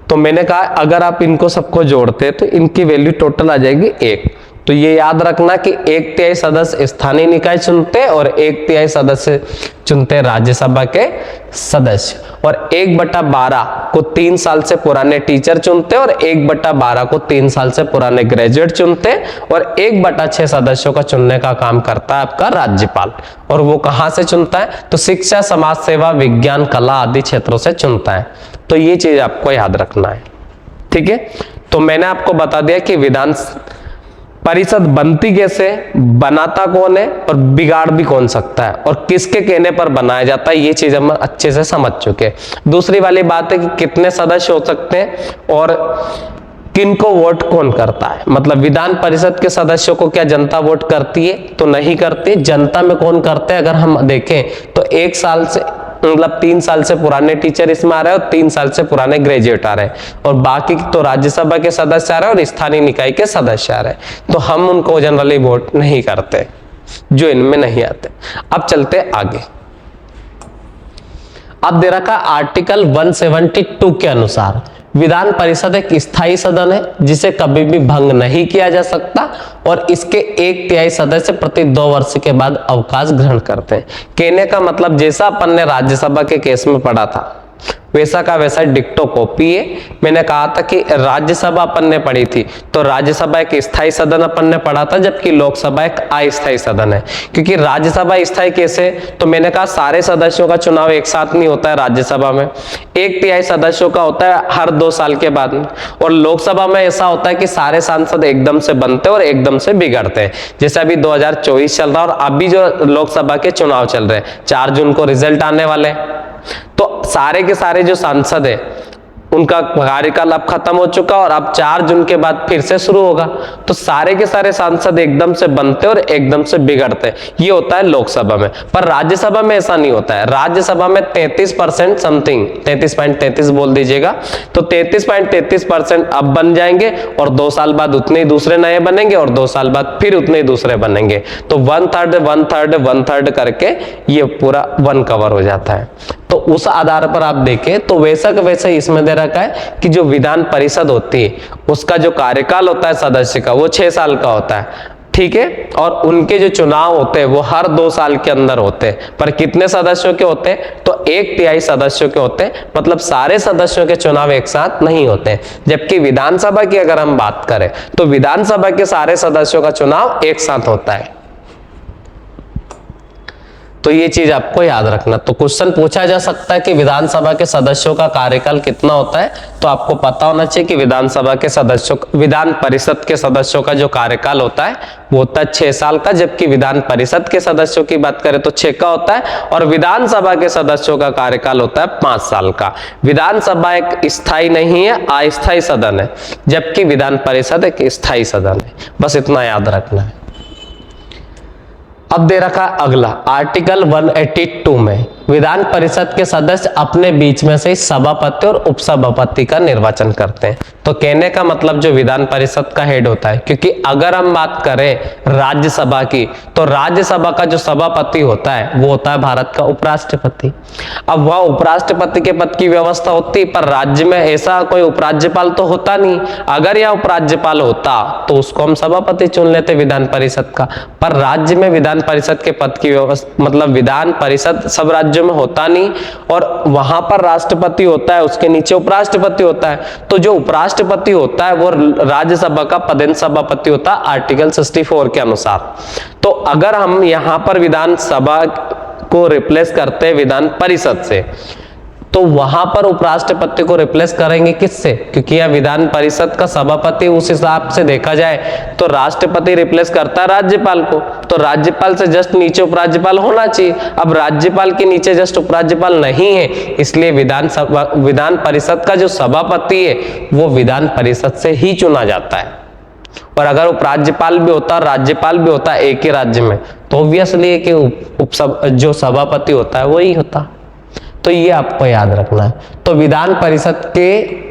तो मैंने कहा अगर आप इनको सबको जोड़ते हैं तो इनकी वैल्यू टोटल आ जाएगी 1। तो ये याद रखना कि 1/3 सदस्य स्थानीय निकाय चुनते हैं और 1/3 सदस्य चुनते हैं राज्यसभा के सदस्य, और 1/12 को 3 साल से पुराने टीचर चुनते हैं, और 1/12 को 3 साल से पुराने ग्रेजुएट चुनते हैं, और 1/6 सदस्यों का चुनने का काम करता है आपका राज्यपाल। और वो कहां से चुनता है? तो शिक्षा, समाज सेवा, विज्ञान, कला आदि क्षेत्रों से चुनता है। तो ये चीज आपको याद रखना है, ठीक है। तो मैंने आपको बता दिया कि विधान परिषद बनती कैसे, बनाता कौन है और बिगाड़ भी कौन सकता है, और किसके कहने पर बनाया जाता है, ये चीज हम अच्छे से समझ चुके हैं। दूसरी वाली बात है कि कितने सदस्य हो सकते हैं और किनको वोट कौन करता है। मतलब विधान परिषद के सदस्यों को क्या जनता वोट करती है? तो नहीं करती। जनता में कौन करते हैं? अगर हम देखें तो 1 साल से मतलब 3 साल से पुराने टीचर इसमें आ रहे हैं और 3 साल से पुराने ग्रेजुएट आ रहे हैं, और बाकी तो राज्यसभा के सदस्य आ रहे हैं और स्थानीय निकाय के सदस्य आ रहे हैं। तो हम उनको जनरली वोट नहीं करते जो इनमें नहीं आते। अब चलते आगे। अब दे रखा आर्टिकल 172 के अनुसार विधान परिषद एक स्थायी सदन है जिसे कभी भी भंग नहीं किया जा सकता, और इसके 1/3 सदस्य प्रति 2 वर्ष के बाद अवकाश ग्रहण करते हैं। कहने का मतलब जैसा अपन ने राज्यसभा के केस में पढ़ा था वैसा का वैसा डिक्टो कॉपी है। मैंने कहा था कि राज्यसभा अपन ने पढ़ी थी तो राज्यसभा एक स्थायी सदन अपन ने पढ़ा था, जबकि लोकसभा एक अस्थायी सदन है। क्योंकि राज्यसभा स्थायी कैसे, तो मैंने कहा सारे सदस्यों का चुनाव एक साथ नहीं होता है राज्यसभा में, 1/3 सदस्यों का होता है हर 2 साल के बाद में। और लोकसभा में ऐसा होता है कि सारे सांसद एकदम से बनते और एकदम से बिगड़ते हैं। जैसे अभी 2024 चल रहा है और अभी जो लोकसभा के चुनाव चल रहे हैं, 4 जून को रिजल्ट आने वाले हैं, तो सारे के सारे जो सांसद है उनका कार्यकाल अब खत्म हो चुका और अब 4 जून के बाद फिर से शुरू होगा। तो सारे के सारे सांसद एकदम से बनते और एकदम से बिगड़ते, ये होता है लोकसभा में। पर राज्यसभा में ऐसा नहीं होता है। राज्यसभा में 33% समथिंग, 33.33 बोल दीजिएगा, तो 33.33% अब बन जाएंगे और 2 साल बाद उतने ही दूसरे नए बनेंगे और 2 साल बाद फिर उतने ही दूसरे बनेंगे। तो 1/3 करके ये पूरा 1 कवर हो जाता है। तो उस आधार पर आप देखें तो वैसा का वैसा इसमें दे रखा है कि जो विधान परिषद होती है उसका जो कार्यकाल होता है सदस्य का वो 6 साल का होता है, ठीक है। और उनके जो चुनाव होते हैं वो हर 2 साल के अंदर होते हैं। पर कितने सदस्यों के होते हैं, तो 1/3 सदस्यों के होते हैं, मतलब सारे सदस्यों के चुनाव एक साथ नहीं होते हैं। जबकि विधानसभा की अगर हम बात करें तो विधानसभा के सारे सदस्यों का चुनाव एक साथ होता है। तो ये चीज आपको याद रखना। तो क्वेश्चन पूछा जा सकता है कि विधानसभा के सदस्यों का कार्यकाल कितना होता है, तो आपको पता होना चाहिए कि विधानसभा के सदस्यों, विधान परिषद के सदस्यों का जो कार्यकाल होता है वो होता है 6 साल का, जबकि विधान परिषद के सदस्यों की बात करें तो 6 का होता है, और विधानसभा के सदस्यों का कार्यकाल होता है 5 साल का। विधानसभा एक स्थायी नहीं है, अस्थायी सदन है, जबकि विधान परिषद एक स्थायी सदन है। बस इतना याद रखना है। अब दे रखा अगला आर्टिकल 182 में विधान परिषद के सदस्य अपने बीच में से सभापति और उपसभापति का निर्वाचन करते हैं। तो कहने का मतलब जो विधान परिषद का हेड होता है, क्योंकि अगर हम बात करें राज्यसभा की तो राज्यसभा का जो सभापति होता है वो होता है भारत का उपराष्ट्रपति। अब वह उपराष्ट्रपति के पद की व्यवस्था होती, पर राज्य में ऐसा कोई उपराज्यपाल तो होता नहीं। अगर यह उपराज्यपाल होता तो उसको हम सभापति चुन लेते विधान परिषद का, पर राज्य में विधान परिषद के पद की व्यवस्था, मतलब विधान परिषद सब राज्यों में होता नहीं, और वहां पर राष्ट्रपति होता है, उसके नीचे उपराष्ट्रपति होता है। तो जो उपराष्ट्रपति होता है वो राज्यसभा का पदेन सभापति होता है आर्टिकल 64 के अनुसार। तो अगर हम यहां पर विधानसभा को रिप्लेस करते हैं विधान परिषद से, तो वहां पर उपराष्ट्रपति को रिप्लेस करेंगे किससे, क्योंकि यह विधान परिषद का सभापति, उस हिसाब से देखा जाए तो राष्ट्रपति रिप्लेस करता है राज्यपाल को, तो राज्यपाल से जस्ट नीचे उपराज्यपाल होना चाहिए। अब राज्यपाल के नीचे जस्ट उपराज्यपाल नहीं है, इसलिए विधान परिषद का जो सभापति है वो विधान परिषद से ही चुना जाता है। और अगर उपराज्यपाल भी होता, राज्यपाल भी होता एक ही राज्य में, तो ऑब्वियसली है कि जो सभापति होता है वही होता। तो ये आपको याद रखना है। तो विधान परिषद के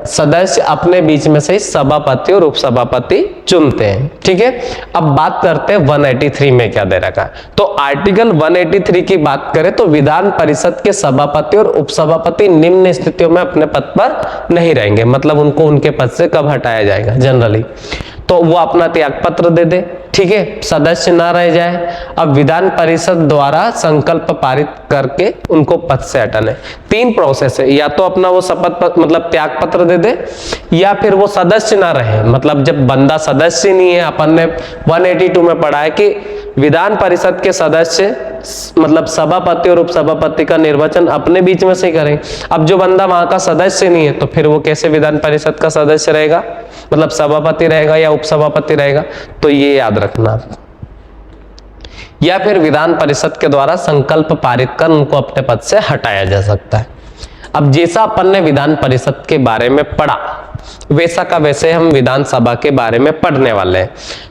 सदस्य अपने बीच में से सभापति और उपसभापति चुनते हैं, ठीक है। अब बात करते हैं 183 में क्या दे रखा है। तो आर्टिकल 183 की बात करें तो विधान परिषद के सभापति और उपसभापति निम्न स्थितियों में अपने पद पर नहीं रहेंगे, मतलब उनको उनके पद से कब हटाया जाएगा जनरली, तो वो अपना त्याग पत्र दे दे, ठीक है, सदस्य ना रह जाए। अब विधान परिषद द्वारा संकल्प पारित करके उनको पद से हटाने 3 प्रोसेस है, या तो अपना वो शपथ मतलब त्याग पत्र दे दे, या फिर वो सदस्य ना रहे, मतलब जब बंदा सदस्य नहीं है, अपन ने 182 में पढ़ा है कि विधान परिषद के सदस्य मतलब सभापति और उपसभापति का निर्वाचन अपने बीच में से ही करें। अब जो बंदा वहां का सदस्य नहीं है तो फिर वो कैसे विधान परिषद का सदस्य रहेगा, मतलब सभापति रहेगा या उपसभापति रहेगा, तो ये याद रखना। या फिर विधान परिषद के द्वारा संकल्प पारित कर उनको अपने पद से हटाया जा सकता है। अब जैसा अपन ने विधान परिषद के बारे में पढ़ा वैसा का वैसे हम विधानसभा के बारे में पढ़ने वाले हैं।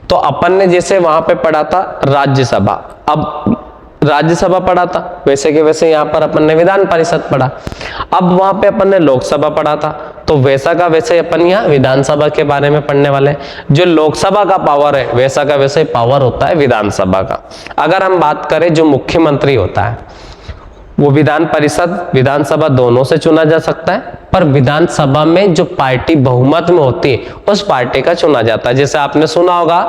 तो अपन ने जैसे वहां पे पढ़ा था राज्यसभा, अब राज्यसभा पढ़ा था, वैसे के वैसे यहाँ पर अपन ने विधान परिषद पढ़ा। अब वहां पे अपन ने लोकसभा पढ़ा था, तो वैसा का वैसे अपन यहाँ विधानसभा के बारे में पढ़ने वाले हैं। जो लोकसभा का पावर है वैसा का वैसे पावर होता है विधानसभा का। अगर हम बात करें जो मुख्यमंत्री होता है वो विधान परिषद विधानसभा दोनों से चुना जा सकता है, पर विधानसभा में जो पार्टी बहुमत में होती है उस पार्टी का चुना जाता है। जैसे आपने सुना होगा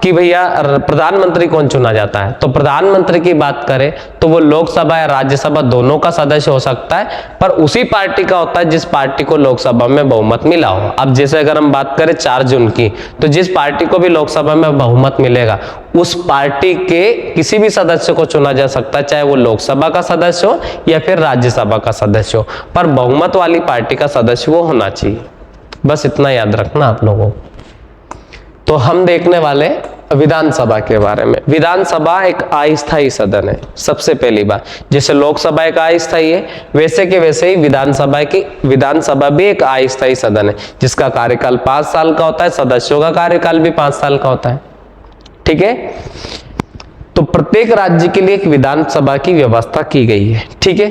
कि भैया प्रधानमंत्री कौन चुना जाता है, तो प्रधानमंत्री की बात करें तो वो लोकसभा या राज्यसभा दोनों का सदस्य हो सकता है, पर उसी पार्टी का होता है जिस पार्टी को लोकसभा में बहुमत मिला हो। अब जैसे अगर हम बात करें 4 जून की, तो जिस पार्टी को भी लोकसभा में बहुमत मिलेगा उस पार्टी के किसी भी सदस्य को चुना जा सकता है, चाहे वो लोकसभा का सदस्य हो या फिर राज्यसभा का सदस्य हो, पर बहुमत वाली पार्टी का सदस्य वो होना चाहिए। बस इतना याद रखना आप लोगों को। तो हम देखने वाले विधानसभा के बारे में। विधानसभा एक अस्थायी सदन है, सबसे पहली बात। जैसे लोकसभा एक अस्थायी है वैसे के वैसे ही विधानसभा भी एक अस्थायी सदन है, जिसका कार्यकाल 5 साल का होता है, सदस्यों का कार्यकाल भी 5 साल का होता है। ठीक है, तो प्रत्येक राज्य के लिए एक विधानसभा की व्यवस्था की गई है। ठीक है,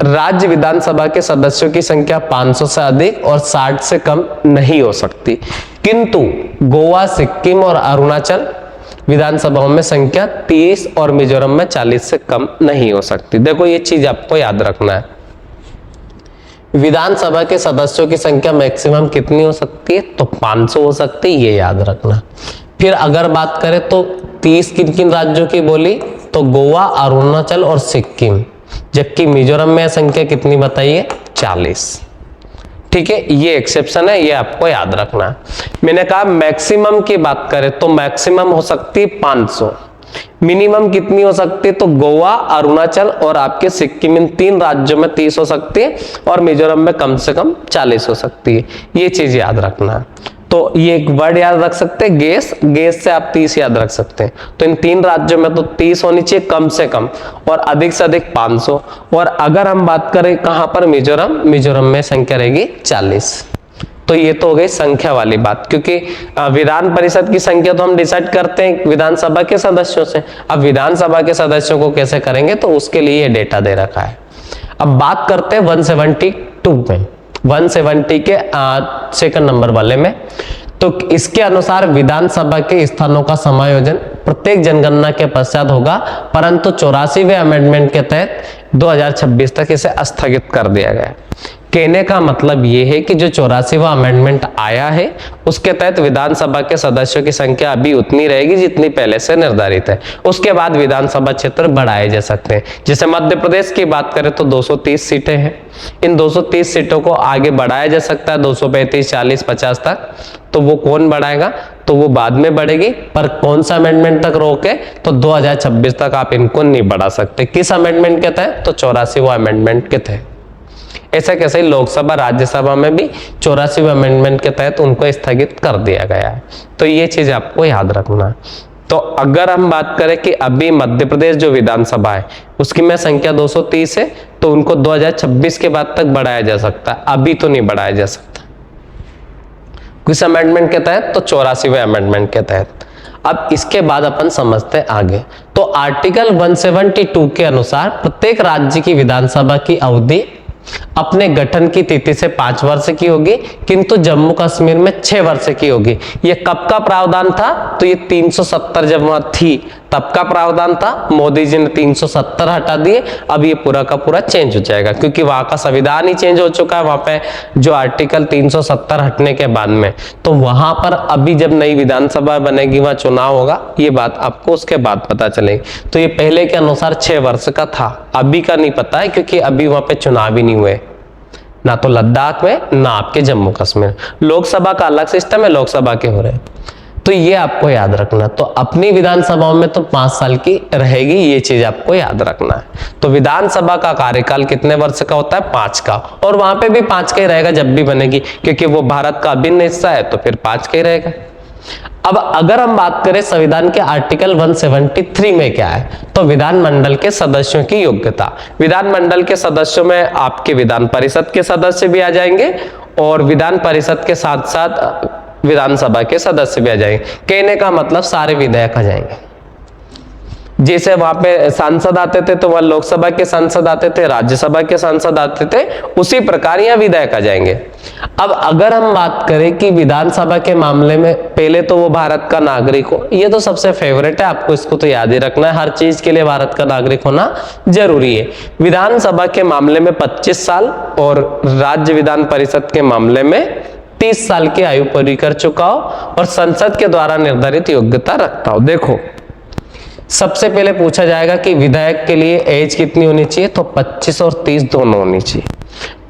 राज्य विधानसभा के सदस्यों की संख्या 500 से अधिक और 60 से कम नहीं हो सकती, किंतु गोवा, सिक्किम और अरुणाचल विधानसभाओं में संख्या 30 और मिजोरम में 40 से कम नहीं हो सकती। देखो ये चीज आपको याद रखना है। विधानसभा के सदस्यों की संख्या मैक्सिमम कितनी हो सकती है, तो 500 हो सकती है, ये याद रखना। फिर अगर बात करें तो 30 किन किन राज्यों की बोली, तो गोवा, अरुणाचल और सिक्किम, जबकि मिजोरम में संख्या कितनी बताइए, 40। ठीक है, ये एक्सेप्शन है, ये आपको याद रखना है। मैंने कहा मैक्सिमम की बात करें तो मैक्सिमम हो सकती है 500, मिनिमम कितनी हो सकती है, तो गोवा, अरुणाचल और आपके सिक्किम, इन 3 राज्यों में 30 हो सकती है और मिजोरम में कम से कम 40 हो सकती है। ये चीज याद रखना है। तो ये एक वर्ड याद रख सकते हैं गैस से आप 30 याद रख सकते हैं। तो इन 3 राज्यों में तो 30 होनी चाहिए कम से कम, और अधिक से अधिक 500। और अगर हम बात करें कहां पर, मिजोरम में संख्या रहेगी 40। तो ये तो हो गई संख्या वाली बात, क्योंकि विधान परिषद की संख्या तो हम डिसाइड करते हैं विधानसभा के सदस्यों से। अब विधानसभा के सदस्यों को कैसे करेंगे, तो उसके लिए ये डेटा दे रखा है। अब बात करते हैं 172 में, 170 के 2nd नंबर वाले में। तो इसके अनुसार विधानसभा के स्थानों का समायोजन प्रत्येक जनगणना के पश्चात होगा, परंतु 84वें अमेंडमेंट के तहत 2026 तक इसे स्थगित कर दिया गया। कहने का मतलब यह है कि जो 84वां अमेंडमेंट आया है उसके तहत विधानसभा के सदस्यों की संख्या अभी उतनी रहेगी जितनी पहले से निर्धारित है। उसके बाद विधानसभा क्षेत्र बढ़ाए जा सकते हैं। जैसे मध्य प्रदेश की बात करें तो 230 सीटें हैं, इन 230 सीटों को आगे बढ़ाया जा सकता है 235, 40, 50 तक। तो वो कौन बढ़ाएगा, तो वो बाद में बढ़ेगी, पर कौन सा अमेंडमेंट तक रोके, तो 2026 तक आप इनको नहीं बढ़ा सकते। किस अमेंडमेंट के तहत, तो 84वां अमेंडमेंट के तहत। ऐसा कैसे लोकसभा राज्यसभा में भी 84वें अमेंडमेंट के तहत उनको स्थगित कर दिया गया है। तो ये चीज आपको याद रखना है। तो अगर हम बात करें कि अभी मध्य प्रदेश जो विधानसभा है उसकी में संख्या 230 है, तो उनको 2026 के बाद तक बढ़ाया जा सकता है, अभी तो नहीं बढ़ाया जा सकता। किस अमेंडमेंट के तहत, तो 84वें अमेंडमेंट के तहत। अब इसके बाद अपन समझते हैं आगे। तो आर्टिकल 172 के अनुसार प्रत्येक राज्य की विधानसभा की अवधि अपने गठन की तिथि से 5 वर्ष की होगी, किंतु जम्मू कश्मीर में 6 वर्ष की होगी। ये कब का प्रावधान था, तो ये 370 जब वहां थी तब का प्रावधान था। मोदी जी ने 370 हटा दिए, अब ये पूरा का पूरा चेंज हो जाएगा, क्योंकि वहां का संविधान ही चेंज हो चुका है। वहां पे जो आर्टिकल 370 हटने के बाद में, तो वहां पर अभी जब नई विधानसभा बनेगी वहां चुनाव होगा, ये बात आपको उसके बाद पता चलेगी। तो ये पहले के अनुसार 6 वर्ष का था, अभी का नहीं पता है, क्योंकि अभी वहां पे चुनाव ही नहीं हुए, ना तो लद्दाख में ना आपके जम्मू कश्मीर। लोकसभा का अलग सिस्टम है, लोकसभा के हो रहे। तो ये आपको याद रखना। तो अपनी विधानसभाओं में तो 5 साल की रहेगी, ये चीज आपको याद रखना है। तो विधानसभा का कार्यकाल कितने वर्ष का होता है, 5 का, और वहां पे भी 5 का ही रहेगा जब भी बनेगी, क्योंकि वो भारत का अभिन्न हिस्सा है, तो फिर 5 का ही रहेगा। अब अगर हम बात करें संविधान के आर्टिकल 173 में क्या है, तो विधानमंडल के सदस्यों की योग्यता। विधानमंडल के सदस्यों में आपके विधान परिषद के सदस्य भी आ जाएंगे, और विधान परिषद के साथ साथ विधानसभा के सदस्य भी आ जाएंगे। कहने का मतलब सारे विधायक आ जाएंगे। जैसे वहां पे सांसद आते थे तो वहां लोकसभा के सांसद आते थे, राज्यसभा के सांसद आते थे, उसी प्रकार यहाँ विधायक आ जाएंगे। अब अगर हम बात करें कि विधानसभा के मामले में, पहले तो वो भारत का नागरिक हो, ये तो सबसे फेवरेट है, आपको इसको तो याद ही रखना है, हर चीज के लिए भारत का नागरिक होना जरूरी है। विधानसभा के मामले में 25 साल और राज्य विधान परिषद के मामले में 30 साल की आयु पूरी कर चुका हो और संसद के द्वारा निर्धारित योग्यता रखता हो। देखो सबसे पहले पूछा जाएगा कि विधायक के लिए एज कितनी होनी चाहिए, तो 25 और 30 दोनों होनी चाहिए।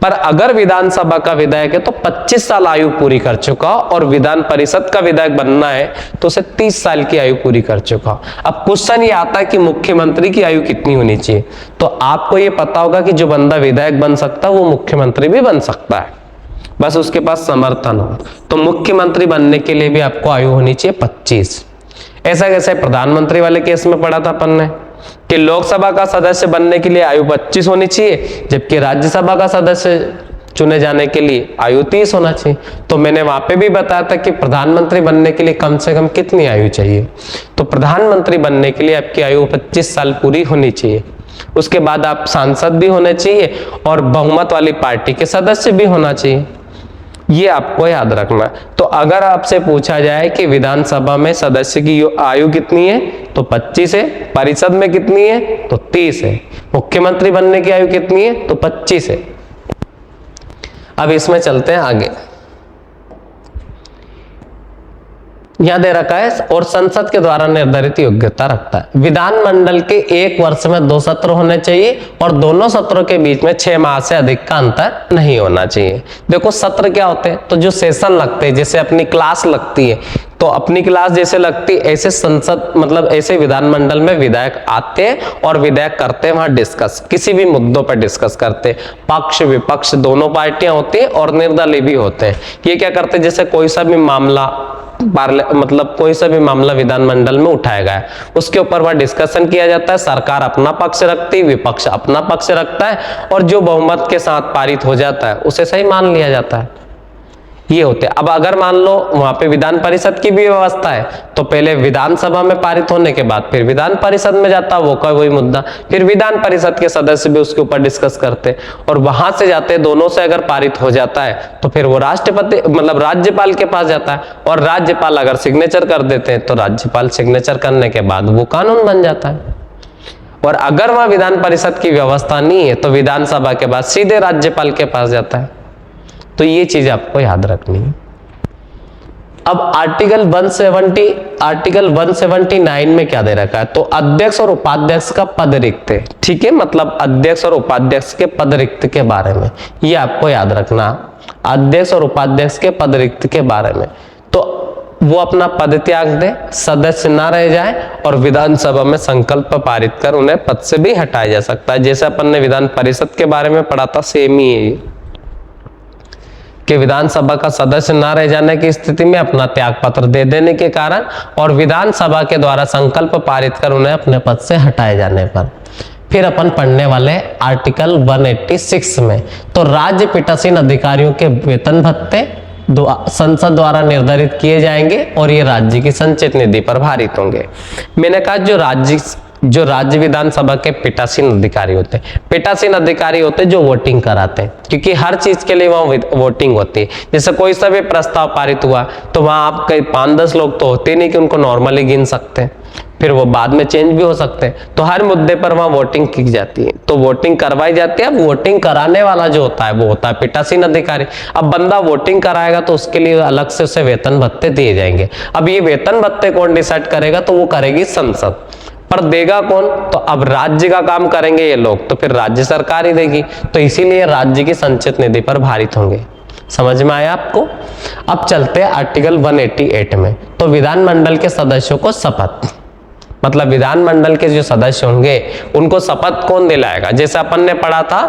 पर अगर विधानसभा का विधायक है तो 25 साल आयु पूरी कर चुका हो और विधान परिषद का विधायक बनना है तो उसे 30 साल की आयु पूरी कर चुका हो। अब क्वेश्चन ये आता है कि मुख्यमंत्री की आयु कितनी होनी चाहिए, तो आपको ये पता होगा कि जो बंदा विधायक बन सकता है वो मुख्यमंत्री भी बन सकता है, बस उसके पास समर्थन हो। तो मुख्यमंत्री बनने के लिए भी आपको आयु होनी चाहिए 25। ऐसा कैसे प्रधानमंत्री वाले केस में पढ़ा था अपन ने कि लोकसभा का सदस्य बनने के लिए आयु 25 होनी चाहिए, जबकि राज्यसभा का सदस्य चुने जाने के लिए आयु 30 होना चाहिए। तो मैंने वहां पे भी बताया था कि प्रधानमंत्री बनने के लिए कम से कम कितनी आयु चाहिए, तो प्रधानमंत्री बनने के लिए आपकी आयु 25 साल पूरी होनी चाहिए। उसके बाद आप सांसद भी होने चाहिए और बहुमत वाली पार्टी के सदस्य भी होना चाहिए, ये आपको याद रखना। तो अगर आपसे पूछा जाए कि विधानसभा में सदस्य की आयु कितनी है तो 25 है, परिषद में कितनी है तो 30 है, मुख्यमंत्री बनने की आयु कितनी है तो 25 है। अब इसमें चलते हैं आगे। यहां दे रखा है और संसद के द्वारा निर्धारित योग्यता रखता है। विधानमंडल के एक वर्ष में 2 सत्र होने चाहिए और दोनों सत्रों के बीच में 6 माह से अधिक का अंतर नहीं होना चाहिए। देखो सत्र क्या होते हैं, तो जो सेशन लगते हैं, जैसे अपनी क्लास लगती है, तो अपनी क्लास जैसे लगती है ऐसे संसद मतलब ऐसे विधानमंडल में विधायक आते हैं और विधायक करते हैं वहां डिस्कस, किसी भी मुद्दों पर डिस्कस करते हैं। पक्ष विपक्ष दोनों पार्टियां होती हैं और निर्दलीय भी होते हैं। ये क्या करते हैं, जैसे कोई सा भी मामला मतलब कोई सा भी मामला विधानमंडल में उठाया गया है उसके ऊपर वह डिस्कशन किया जाता है, सरकार अपना पक्ष रखती है, विपक्ष अपना पक्ष रखता है और जो बहुमत के साथ पारित हो जाता है उसे सही मान लिया जाता है। ये होते हैं। अब अगर मान लो वहां पे विधान परिषद की भी व्यवस्था है तो पहले विधानसभा में पारित होने के बाद फिर विधान परिषद में जाता है वो का वही मुद्दा, फिर विधान परिषद के सदस्य भी उसके ऊपर डिस्कस करते और वहां से जाते दोनों से अगर पारित हो जाता है तो फिर वो राष्ट्रपति मतलब राज्यपाल के पास जाता है और राज्यपाल अगर सिग्नेचर कर देते हैं तो राज्यपाल सिग्नेचर करने के बाद वो कानून बन जाता है। और अगर वहां विधान परिषद की व्यवस्था नहीं है तो विधानसभा के बाद सीधे राज्यपाल के पास जाता है। तो ये चीज आपको याद रखनी है। अब आर्टिकल 179 में क्या दे रखा है, तो अध्यक्ष और उपाध्यक्ष का पद रिक्त है, ठीक है, मतलब अध्यक्ष और उपाध्यक्ष के पद रिक्त के बारे में ये आपको याद रखना, अध्यक्ष और उपाध्यक्ष के पद रिक्त के बारे में। तो वो अपना पद त्याग दे, सदस्य ना रह जाए और विधानसभा में संकल्प पारित कर उन्हें पद से भी हटाया जा सकता है। जैसे अपन ने विधान परिषद के बारे में पढ़ा था, सेम ही है कि विधानसभा का सदस्य ना रह जाने की स्थिति में अपना त्याग पत्र दे देने के कारण और विधानसभा के द्वारा संकल्प पारित कर उन्हें अपने पद से हटाए जाने पर। फिर अपन पढ़ने वाले आर्टिकल 186 में, तो राज्य पीठासीन अधिकारियों के वेतन भत्ते संसद द्वारा निर्धारित किए जाएंगे और ये राज्य की संचित निधि पर भारित होंगे। मैंने कहा जो राज्य विधानसभा के पीठासीन अधिकारी होते हैं, पीठासीन अधिकारी होते हैं जो वोटिंग कराते हैं, क्योंकि हर चीज के लिए वहां वोटिंग होती है। जैसे कोई सा भी प्रस्ताव पारित हुआ तो वहां आप कई 5-10 लोग तो होते नहीं कि उनको नॉर्मली गिन सकते हैं, फिर वो बाद में चेंज भी हो सकते हैं। तो हर मुद्दे पर वहां वोटिंग की जाती है, तो वोटिंग करवाई जाती है। अब वोटिंग कराने वाला जो होता है वो होता है पीठासीन अधिकारी। अब बंदा वोटिंग कराएगा तो उसके लिए अलग से उसे वेतन भत्ते दिए जाएंगे। अब ये वेतन भत्ते कौन डिसाइड करेगा, तो वो करेगी संसद। पर देगा कौन, तो अब राज्य का काम करेंगे ये लोग, तो फिर राज्य सरकार ही देगी, तो इसीलिए राज्य की संचित निधि पर भारित होंगे। समझ में आया आपको। अब चलते हैं आर्टिकल 188 में, तो विधानमंडल के सदस्यों को शपथ, मतलब विधानमंडल के जो सदस्य होंगे उनको शपथ कौन दिलाएगा। जैसे अपन ने पढ़ा था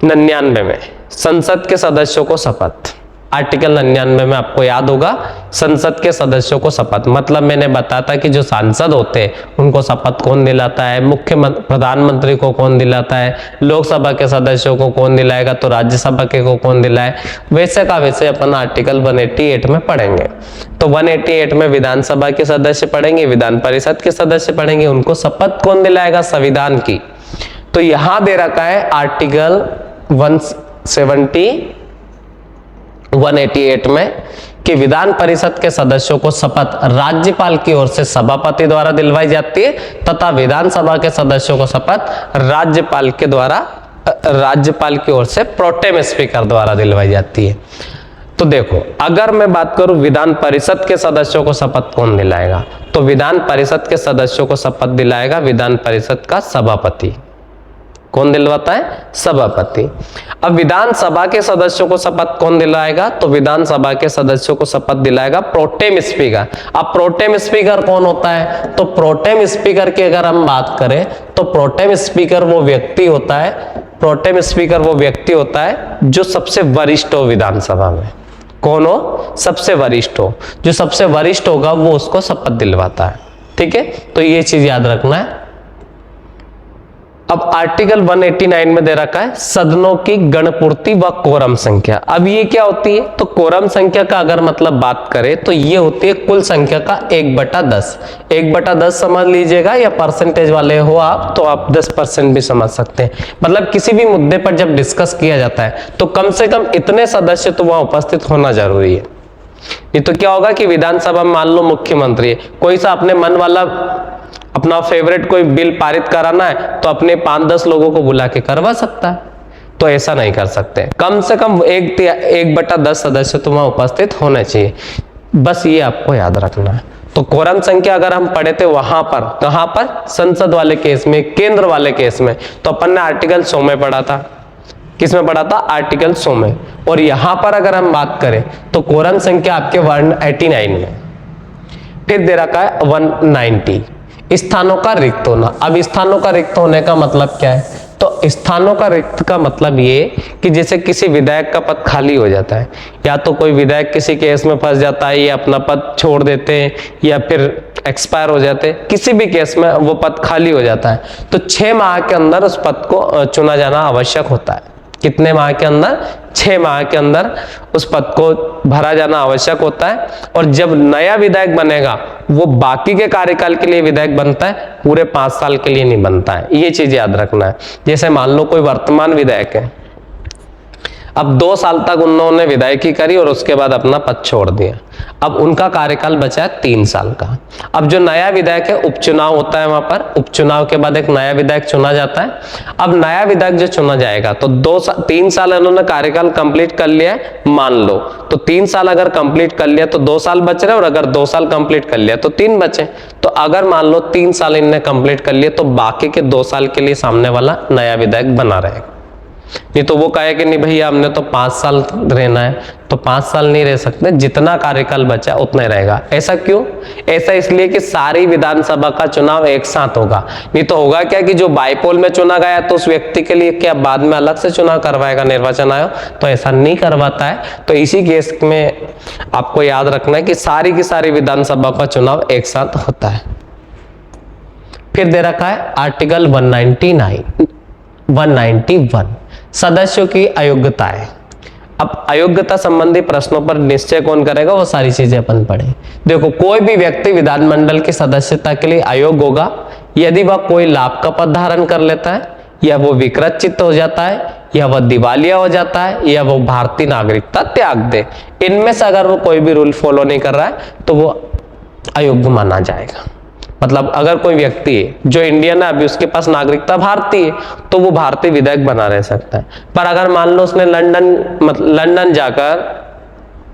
99 में, संसद के सदस्यों को शपथ, आर्टिकल 99 में आपको याद होगा, संसद के सदस्यों को शपथ, मतलब मैंने बताया था कि जो सांसद होते हैं उनको शपथ कौन दिलाता है, प्रधानमंत्री को कौन दिलाता है, लोकसभा के सदस्यों को कौन दिलाएगा, तो राज्यसभा के को कौन दिलाए, वैसे का वैसे अपन आर्टिकल 188 में पढ़ेंगे। तो 188 में विधानसभा के सदस्य पढ़ेंगे, विधान परिषद के सदस्य पढ़ेंगे, उनको शपथ कौन दिलाएगा, संविधान की। तो यहां दे रखा है आर्टिकल 188 में कि विधान परिषद के सदस्यों को शपथ राज्यपाल की ओर से सभापति द्वारा दिलवाई जाती है तथा विधानसभा के सदस्यों को शपथ राज्यपाल की ओर से प्रोटेम स्पीकर द्वारा दिलवाई जाती है। तो देखो, अगर मैं बात करूं विधान परिषद के सदस्यों को शपथ कौन दिलाएगा, तो विधान परिषद के सदस्यों को शपथ दिलाएगा विधान परिषद का सभापति। कौन दिलवाता है, सभापति। अब विधानसभा के सदस्यों को शपथ कौन दिलाएगा, तो विधानसभा के सदस्यों को शपथ दिलाएगा प्रोटेम स्पीकर। अब प्रोटेम स्पीकर कौन होता है, तो प्रोटेम स्पीकर की अगर हम बात करें तो प्रोटेम स्पीकर वो व्यक्ति होता है जो सबसे वरिष्ठ हो विधानसभा में। कौन हो, सबसे वरिष्ठ हो, जो सबसे वरिष्ठ होगा वो उसको शपथ दिलवाता है। ठीक है, तो ये चीज याद रखना है। अब आर्टिकल 189 में दे रखा है सदनों की गणपूर्ति व कोरम संख्या। अब ये क्या होती है, तो कोरम संख्या का अगर मतलब बात करें तो ये होती है कुल संख्या का 1/10। 1/10 समझ लीजिएगा, या परसेंटेज वाले हो आप तो आप 10% भी समझ सकते हैं। मतलब किसी भी मुद्दे पर जब डिस्कस किया जाता है तो कम से कम इतने सदस्य तो वहां उपस्थित होना जरूरी है। नहीं तो क्या होगा कि विधानसभा में मान लो मुख्यमंत्री है, कोई सा अपने मन वाला अपना फेवरेट कोई बिल पारित कराना है तो अपने 5-10 लोगों को बुला के करवा सकता है। तो ऐसा नहीं कर सकते, कम से कम 1/10 सदस्य तो वहां उपस्थित होने चाहिए। बस ये आपको याद रखना है। तो कोरम संख्या अगर हम पढ़े थे वहां पर, कहां पर, संसद वाले केस में, केंद्र वाले केस में, तो अपन ने आर्टिकल 100 में पढ़ा था। किस में पढ़ा था, आर्टिकल 100 में। और यहां पर अगर हम बात करें तो कोरम संख्या आपके 189 में। फिर दे रखा है 190 स्थानों का रिक्त होना। अब स्थानों का रिक्त होने का मतलब क्या है, तो स्थानों का रिक्त का मतलब ये कि जैसे किसी विधायक का पद खाली हो जाता है, या तो कोई विधायक किसी केस में फंस जाता है, या अपना पद छोड़ देते हैं, या फिर एक्सपायर हो जाते हैं, किसी भी केस में वो पद खाली हो जाता है, तो 6 माह के अंदर उस पद को चुना जाना आवश्यक होता है। कितने माह के अंदर, 6 माह के अंदर उस पद को भरा जाना आवश्यक होता है। और जब नया विधायक बनेगा वो बाकी के कार्यकाल के लिए विधायक बनता है, पूरे 5 साल के लिए नहीं बनता है। ये चीज याद रखना है। जैसे मान लो कोई वर्तमान विधायक है, अब 2 साल तक उन्होंने विधायकी करी और उसके बाद अपना पद छोड़ दिया, अब उनका कार्यकाल बचा है 3 साल का। अब जो नया विधायक है, उपचुनाव होता है वहां पर, उपचुनाव के बाद एक नया विधायक चुना जाता है। अब नया विधायक जो चुना जाएगा तो 3 साल इन्होंने कार्यकाल कंप्लीट कर लिया है मान लो, तो 3 साल अगर कंप्लीट कर लिया तो 2 साल बच रहे, और अगर 2 साल कंप्लीट कर लिया तो 3 बचे। तो अगर मान लो 3 साल इनने कंप्लीट कर लिया तो बाकी के 2 साल के लिए सामने वाला नया विधायक बना रहेगा। नहीं तो वो कहे कि नहीं भैया हमने तो 5 साल रहना है, तो 5 साल नहीं रह सकते, जितना कार्यकाल बचा उतना ही रहेगा। ऐसा क्यों, ऐसा इसलिए कि सारी विधानसभा का चुनाव एक साथ होगा। नहीं तो होगा क्या कि जो बाईपोल में चुना गया तो उस व्यक्ति के लिए क्या बाद में अलग से चुनाव करवाएगा निर्वाचन आयोग, तो ऐसा नहीं करवाता है। तो इसी केस में आपको याद रखना है कि सारी की सारी विधानसभा का चुनाव एक साथ होता है। फिर दे रखा है आर्टिकल 191 सदस्यों की अयोग्यताएं। अब अयोग्यता संबंधी प्रश्नों पर निश्चय कौन करेगा, वो सारी चीजें अपन पढ़े। देखो, कोई भी व्यक्ति विधानमंडल की सदस्यता के लिए अयोग्य होगा यदि वह कोई लाभ का पद धारण कर लेता है, या वो विकृत चित्त हो जाता है, या वह दिवालिया हो जाता है, या वो भारतीय नागरिकता त्याग दे। इनमें से अगर वो कोई भी रूल फॉलो नहीं कर रहा है तो वो अयोग्य माना जाएगा। मतलब अगर कोई व्यक्ति है जो इंडियन है, अभी उसके पास नागरिकता भारतीय है, तो वो भारतीय विधायक बना रह सकता है। पर अगर मान लो उसने लंदन जाकर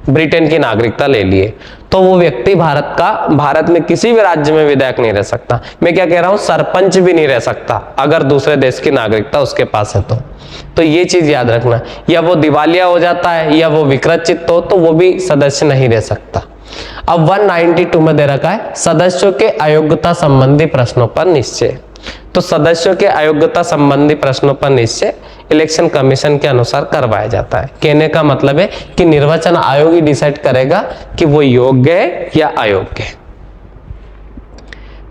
ब्रिटेन की नागरिकता ले लिए, तो वो व्यक्ति भारत में किसी भी राज्य में विधायक नहीं रह सकता। मैं क्या कह रहा हूं, सरपंच भी नहीं रह सकता अगर दूसरे देश की नागरिकता उसके पास है तो ये चीज याद रखना। या वो दिवालिया हो जाता है, या वो विकृत चित्त हो, तो वो भी सदस्य नहीं रह सकता। अब 192 में दे रखा है सदस्यों के अयोग्यता संबंधी प्रश्नों पर निश्चय। तो सदस्यों के अयोग्यता संबंधी प्रश्नों पर निश्चय, इलेक्शन कमीशन के अनुसार करवाया जाता है। कहने का मतलब है कि निर्वाचन आयोग ही डिसाइड करेगा कि वो योग्य है या अयोग्य है।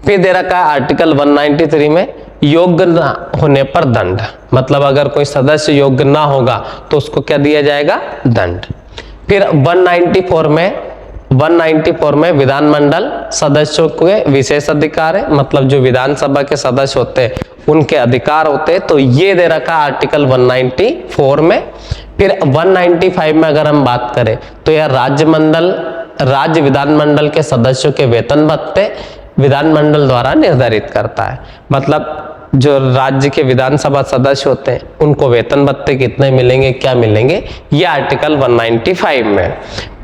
फिर दे रखा है आर्टिकल 193 में योग्य न होने पर दंड, मतलब अगर कोई सदस्य योग्य ना होगा तो उसको क्या दिया जाएगा, दंड। फिर 194 में विधानमंडल सदस्यों के विशेष अधिकार है, मतलब जो विधानसभा के सदस्य होते हैं उनके अधिकार होते हैं, तो ये दे रखा है आर्टिकल 194 में। फिर 195 में अगर हम बात करें तो यह राज्य विधानमंडल के सदस्यों के वेतन भत्ते विधानमंडल द्वारा निर्धारित करता है, मतलब जो राज्य के विधानसभा सदस्य होते हैं उनको वेतन भत्ते कितने मिलेंगे, क्या मिलेंगे, ये आर्टिकल 195 में।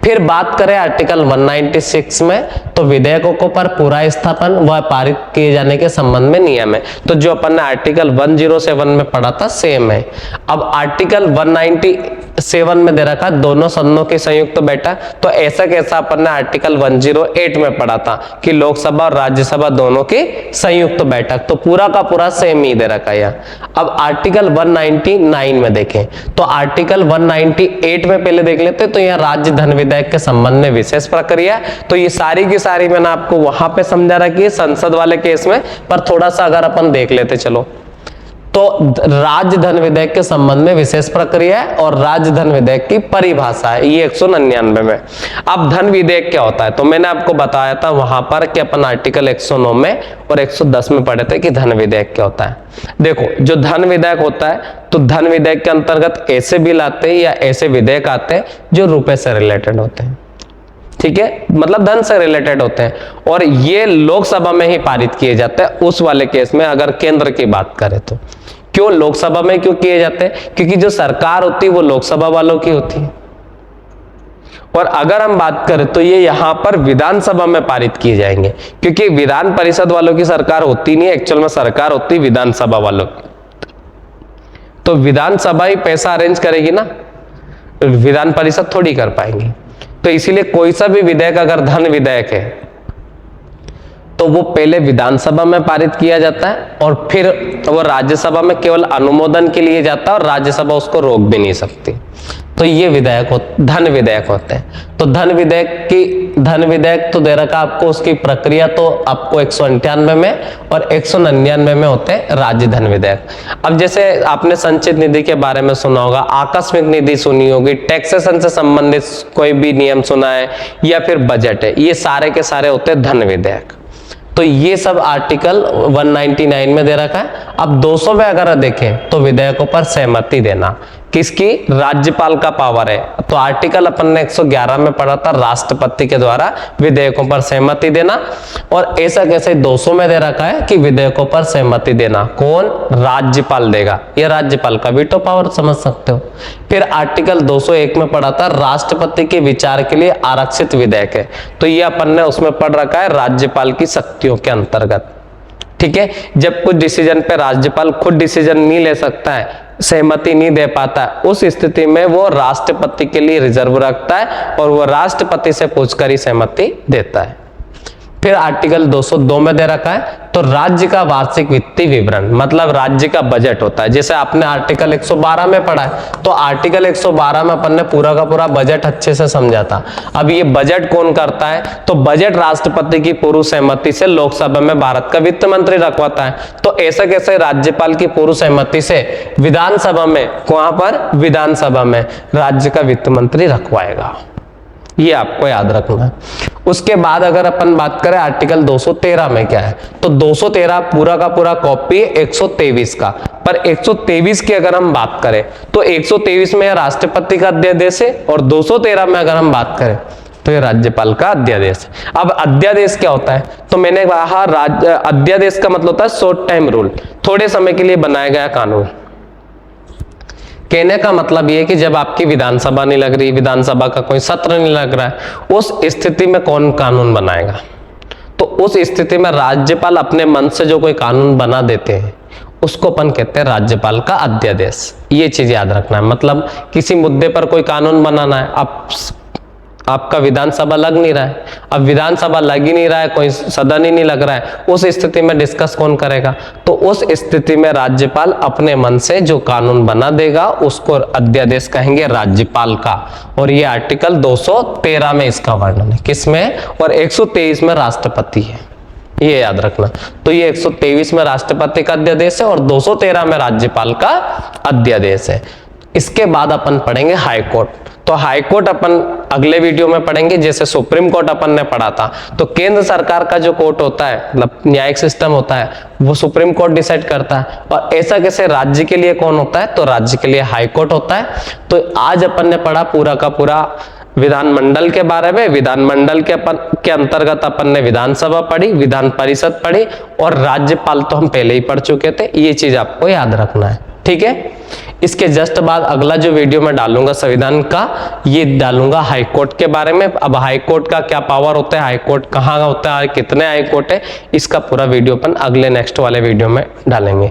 फिर बात करें आर्टिकल 196 में, तो विधेयकों पर पूरा स्थापन व पारित किए जाने के संबंध में नियम है। तो जो अपन ने आर्टिकल 107 में पढ़ा था सेम है। अब आर्टिकल 197 में दे रखा दोनों सदनों की संयुक्त बैठक, तो ऐसा कैसा अपन ने आर्टिकल 108 में पढ़ा था कि लोकसभा और राज्यसभा दोनों की संयुक्त बैठक, तो पूरा का पूरा सेम ही दे रखा है। अब आर्टिकल 199 में देखें तो आर्टिकल 198 में पहले देख लेते, तो यह राज्य धन विधेयक के संबंध में विशेष प्रक्रिया, तो ये सारी की सारी मैंने आपको वहां पे समझा रखी है संसद वाले केस में, पर थोड़ा सा अगर अपन देख लेते चलो, तो राज्य धन विधेयक के संबंध में विशेष प्रक्रिया है और राज्य धन विधेयक की परिभाषा है ये 199 में। अब धन विधेयक क्या होता है, तो मैंने आपको बताया था वहां पर कि अपन आर्टिकल 109 में और 110 में पढ़े थे कि धन विधेयक क्या होता है। देखो जो धन विधेयक होता है, तो धन विधेयक के अंतर्गत ऐसे बिल आते हैं या ऐसे विधेयक आते हैं जो रुपए से रिलेटेड होते हैं, ठीक है, मतलब धन से रिलेटेड होते हैं, और ये लोकसभा में ही पारित किए जाते हैं उस वाले केस में अगर केंद्र की बात करें तो। क्यों लोकसभा में क्यों किए जाते हैं, क्योंकि जो सरकार होती है वो लोकसभा वालों की होती है, और अगर हम बात करें तो ये यहां पर विधानसभा में पारित किए जाएंगे, क्योंकि विधान परिषद वालों की सरकार होती नहीं, एक्चुअल में सरकार होती है विधानसभा वालों की, तो विधानसभा ही पैसा अरेंज करेगी ना, विधान परिषद थोड़ी कर पाएंगी। तो इसीलिए कोई सा भी विधेयक अगर धन विधेयक है तो वो पहले विधानसभा में पारित किया जाता है और फिर वो राज्यसभा में केवल अनुमोदन के लिए जाता है और राज्यसभा उसको रोक भी नहीं सकती। तो ये धन विधेयक होते हैं। तो धन विधेयक तो दे रखा आपको, उसकी प्रक्रिया तो आपको 198 में और 199 में होते हैं राज्य धन विधेयक। अब जैसे आपने संचित निधि के बारे में सुना होगा, आकस्मिक निधि सुनी होगी, टैक्सेशन से संबंधित कोई भी नियम सुना है, या फिर बजट है, ये सारे के सारे होते हैं धन विधेयक। तो ये सब आर्टिकल 199 में दे रखा है। अब 200 में अगर देखें तो विधेयकों पर सहमति देना किसकी, राज्यपाल का पावर है। तो आर्टिकल अपन ने 111 में पढ़ा था राष्ट्रपति के द्वारा विधेयकों पर सहमति देना, और ऐसा कैसे 200 में दे रखा है कि विधेयकों पर सहमति देना कौन, राज्यपाल देगा। ये राज्यपाल का वीटो पावर समझ सकते हो। फिर आर्टिकल 201 में पढ़ा था राष्ट्रपति के विचार के लिए आरक्षित विधेयक है, तो ये अपन ने उसमें पढ़ रखा है राज्यपाल की शक्तियों के अंतर्गत, ठीक है। जब कुछ डिसीजन पे राज्यपाल खुद डिसीजन नहीं ले सकता है, सहमति नहीं दे पाता है, उस स्थिति में वो राष्ट्रपति के लिए रिजर्व रखता है और वो राष्ट्रपति से पूछकर ही सहमति देता है। फिर आर्टिकल 202 में दे रखा है तो राज्य का वार्षिक वित्तीय विवरण, मतलब राज्य का बजट होता है। जैसे आपने आर्टिकल 112 में पढ़ा है, तो आर्टिकल 112 में अपन ने पूरा का पूरा बजट अच्छे से समझा था। अब ये बजट कौन करता है, तो बजट राष्ट्रपति की पूर्व सहमति से लोकसभा में भारत का वित्त मंत्री रखवाता है। तो ऐसा कैसे राज्यपाल की पूर्व सहमति से विधानसभा में, वहां पर विधानसभा में राज्य का वित्त मंत्री रखवाएगा, ये आपको याद रखना है। उसके बाद अगर अपन बात करें आर्टिकल 213 में क्या है, तो 213 पूरा का पूरा कॉपी है 123 का, पर 123 की अगर हम बात करें तो 123 में राष्ट्रपति का अध्यादेश है और 213 में अगर हम बात करें तो ये राज्यपाल का अध्यादेश है। अब अध्यादेश क्या होता है, तो मैंने कहा अध्यादेश का मतलब होता है शॉर्ट टाइम रूल, थोड़े समय के लिए बनाया गया कानून। कहने का मतलब ये है कि जब आपकी विधानसभा नहीं लग रही, विधानसभा का कोई सत्र नहीं लग रहा है, उस स्थिति में कौन कानून बनाएगा, तो उस स्थिति में राज्यपाल अपने मन से जो कोई कानून बना देते हैं उसको अपन कहते हैं राज्यपाल का अध्यादेश। ये चीज याद रखना है, मतलब किसी मुद्दे पर कोई कानून बनाना है, अब आपका विधानसभा लग नहीं रहा है। अब विधानसभा लग ही नहीं रहा है, कोई सदन ही नहीं लग रहा है, उस स्थिति में डिस्कस कौन करेगा? तो उस स्थिति में राज्यपाल अपने मन से जो कानून बना देगा उसको अध्यादेश कहेंगे राज्यपाल का। और ये आर्टिकल 213 में इसका वर्णन है, किसमें? और 123 में राष्ट्रपति है, ये याद रखना। तो ये 123 में राष्ट्रपति का अध्यादेश है और 213 में राज्यपाल का अध्यादेश है। इसके बाद अपन पढ़ेंगे हाई कोर्ट। तो हाई कोर्ट अपन अगले वीडियो में पढ़ेंगे। जैसे सुप्रीम कोर्ट अपन ने पढ़ा था, तो केंद्र सरकार का जो कोर्ट होता है, मतलब न्यायिक सिस्टम होता है, वो सुप्रीम कोर्ट डिसाइड करता है। और ऐसा कैसे राज्य के लिए कौन होता है? तो राज्य के लिए हाई कोर्ट होता है। तो आज अपन ने पढ़ा पूरा का पूरा विधानमंडल के बारे में। विधानमंडल के अंतर्गत अपन ने विधानसभा पढ़ी, विधान परिषद पढ़ी और राज्यपाल तो हम पहले ही पढ़ चुके थे। ये चीज आपको याद रखना है, ठीक है। इसके जस्ट बाद अगला जो वीडियो मैं डालूंगा संविधान का, ये डालूंगा हाई कोर्ट के बारे में। अब हाई कोर्ट का क्या पावर होता है, हाई कोर्ट कहाँ होता है, कितने हाई कोर्ट है, इसका पूरा वीडियो अपन अगले नेक्स्ट वाले वीडियो में डालेंगे।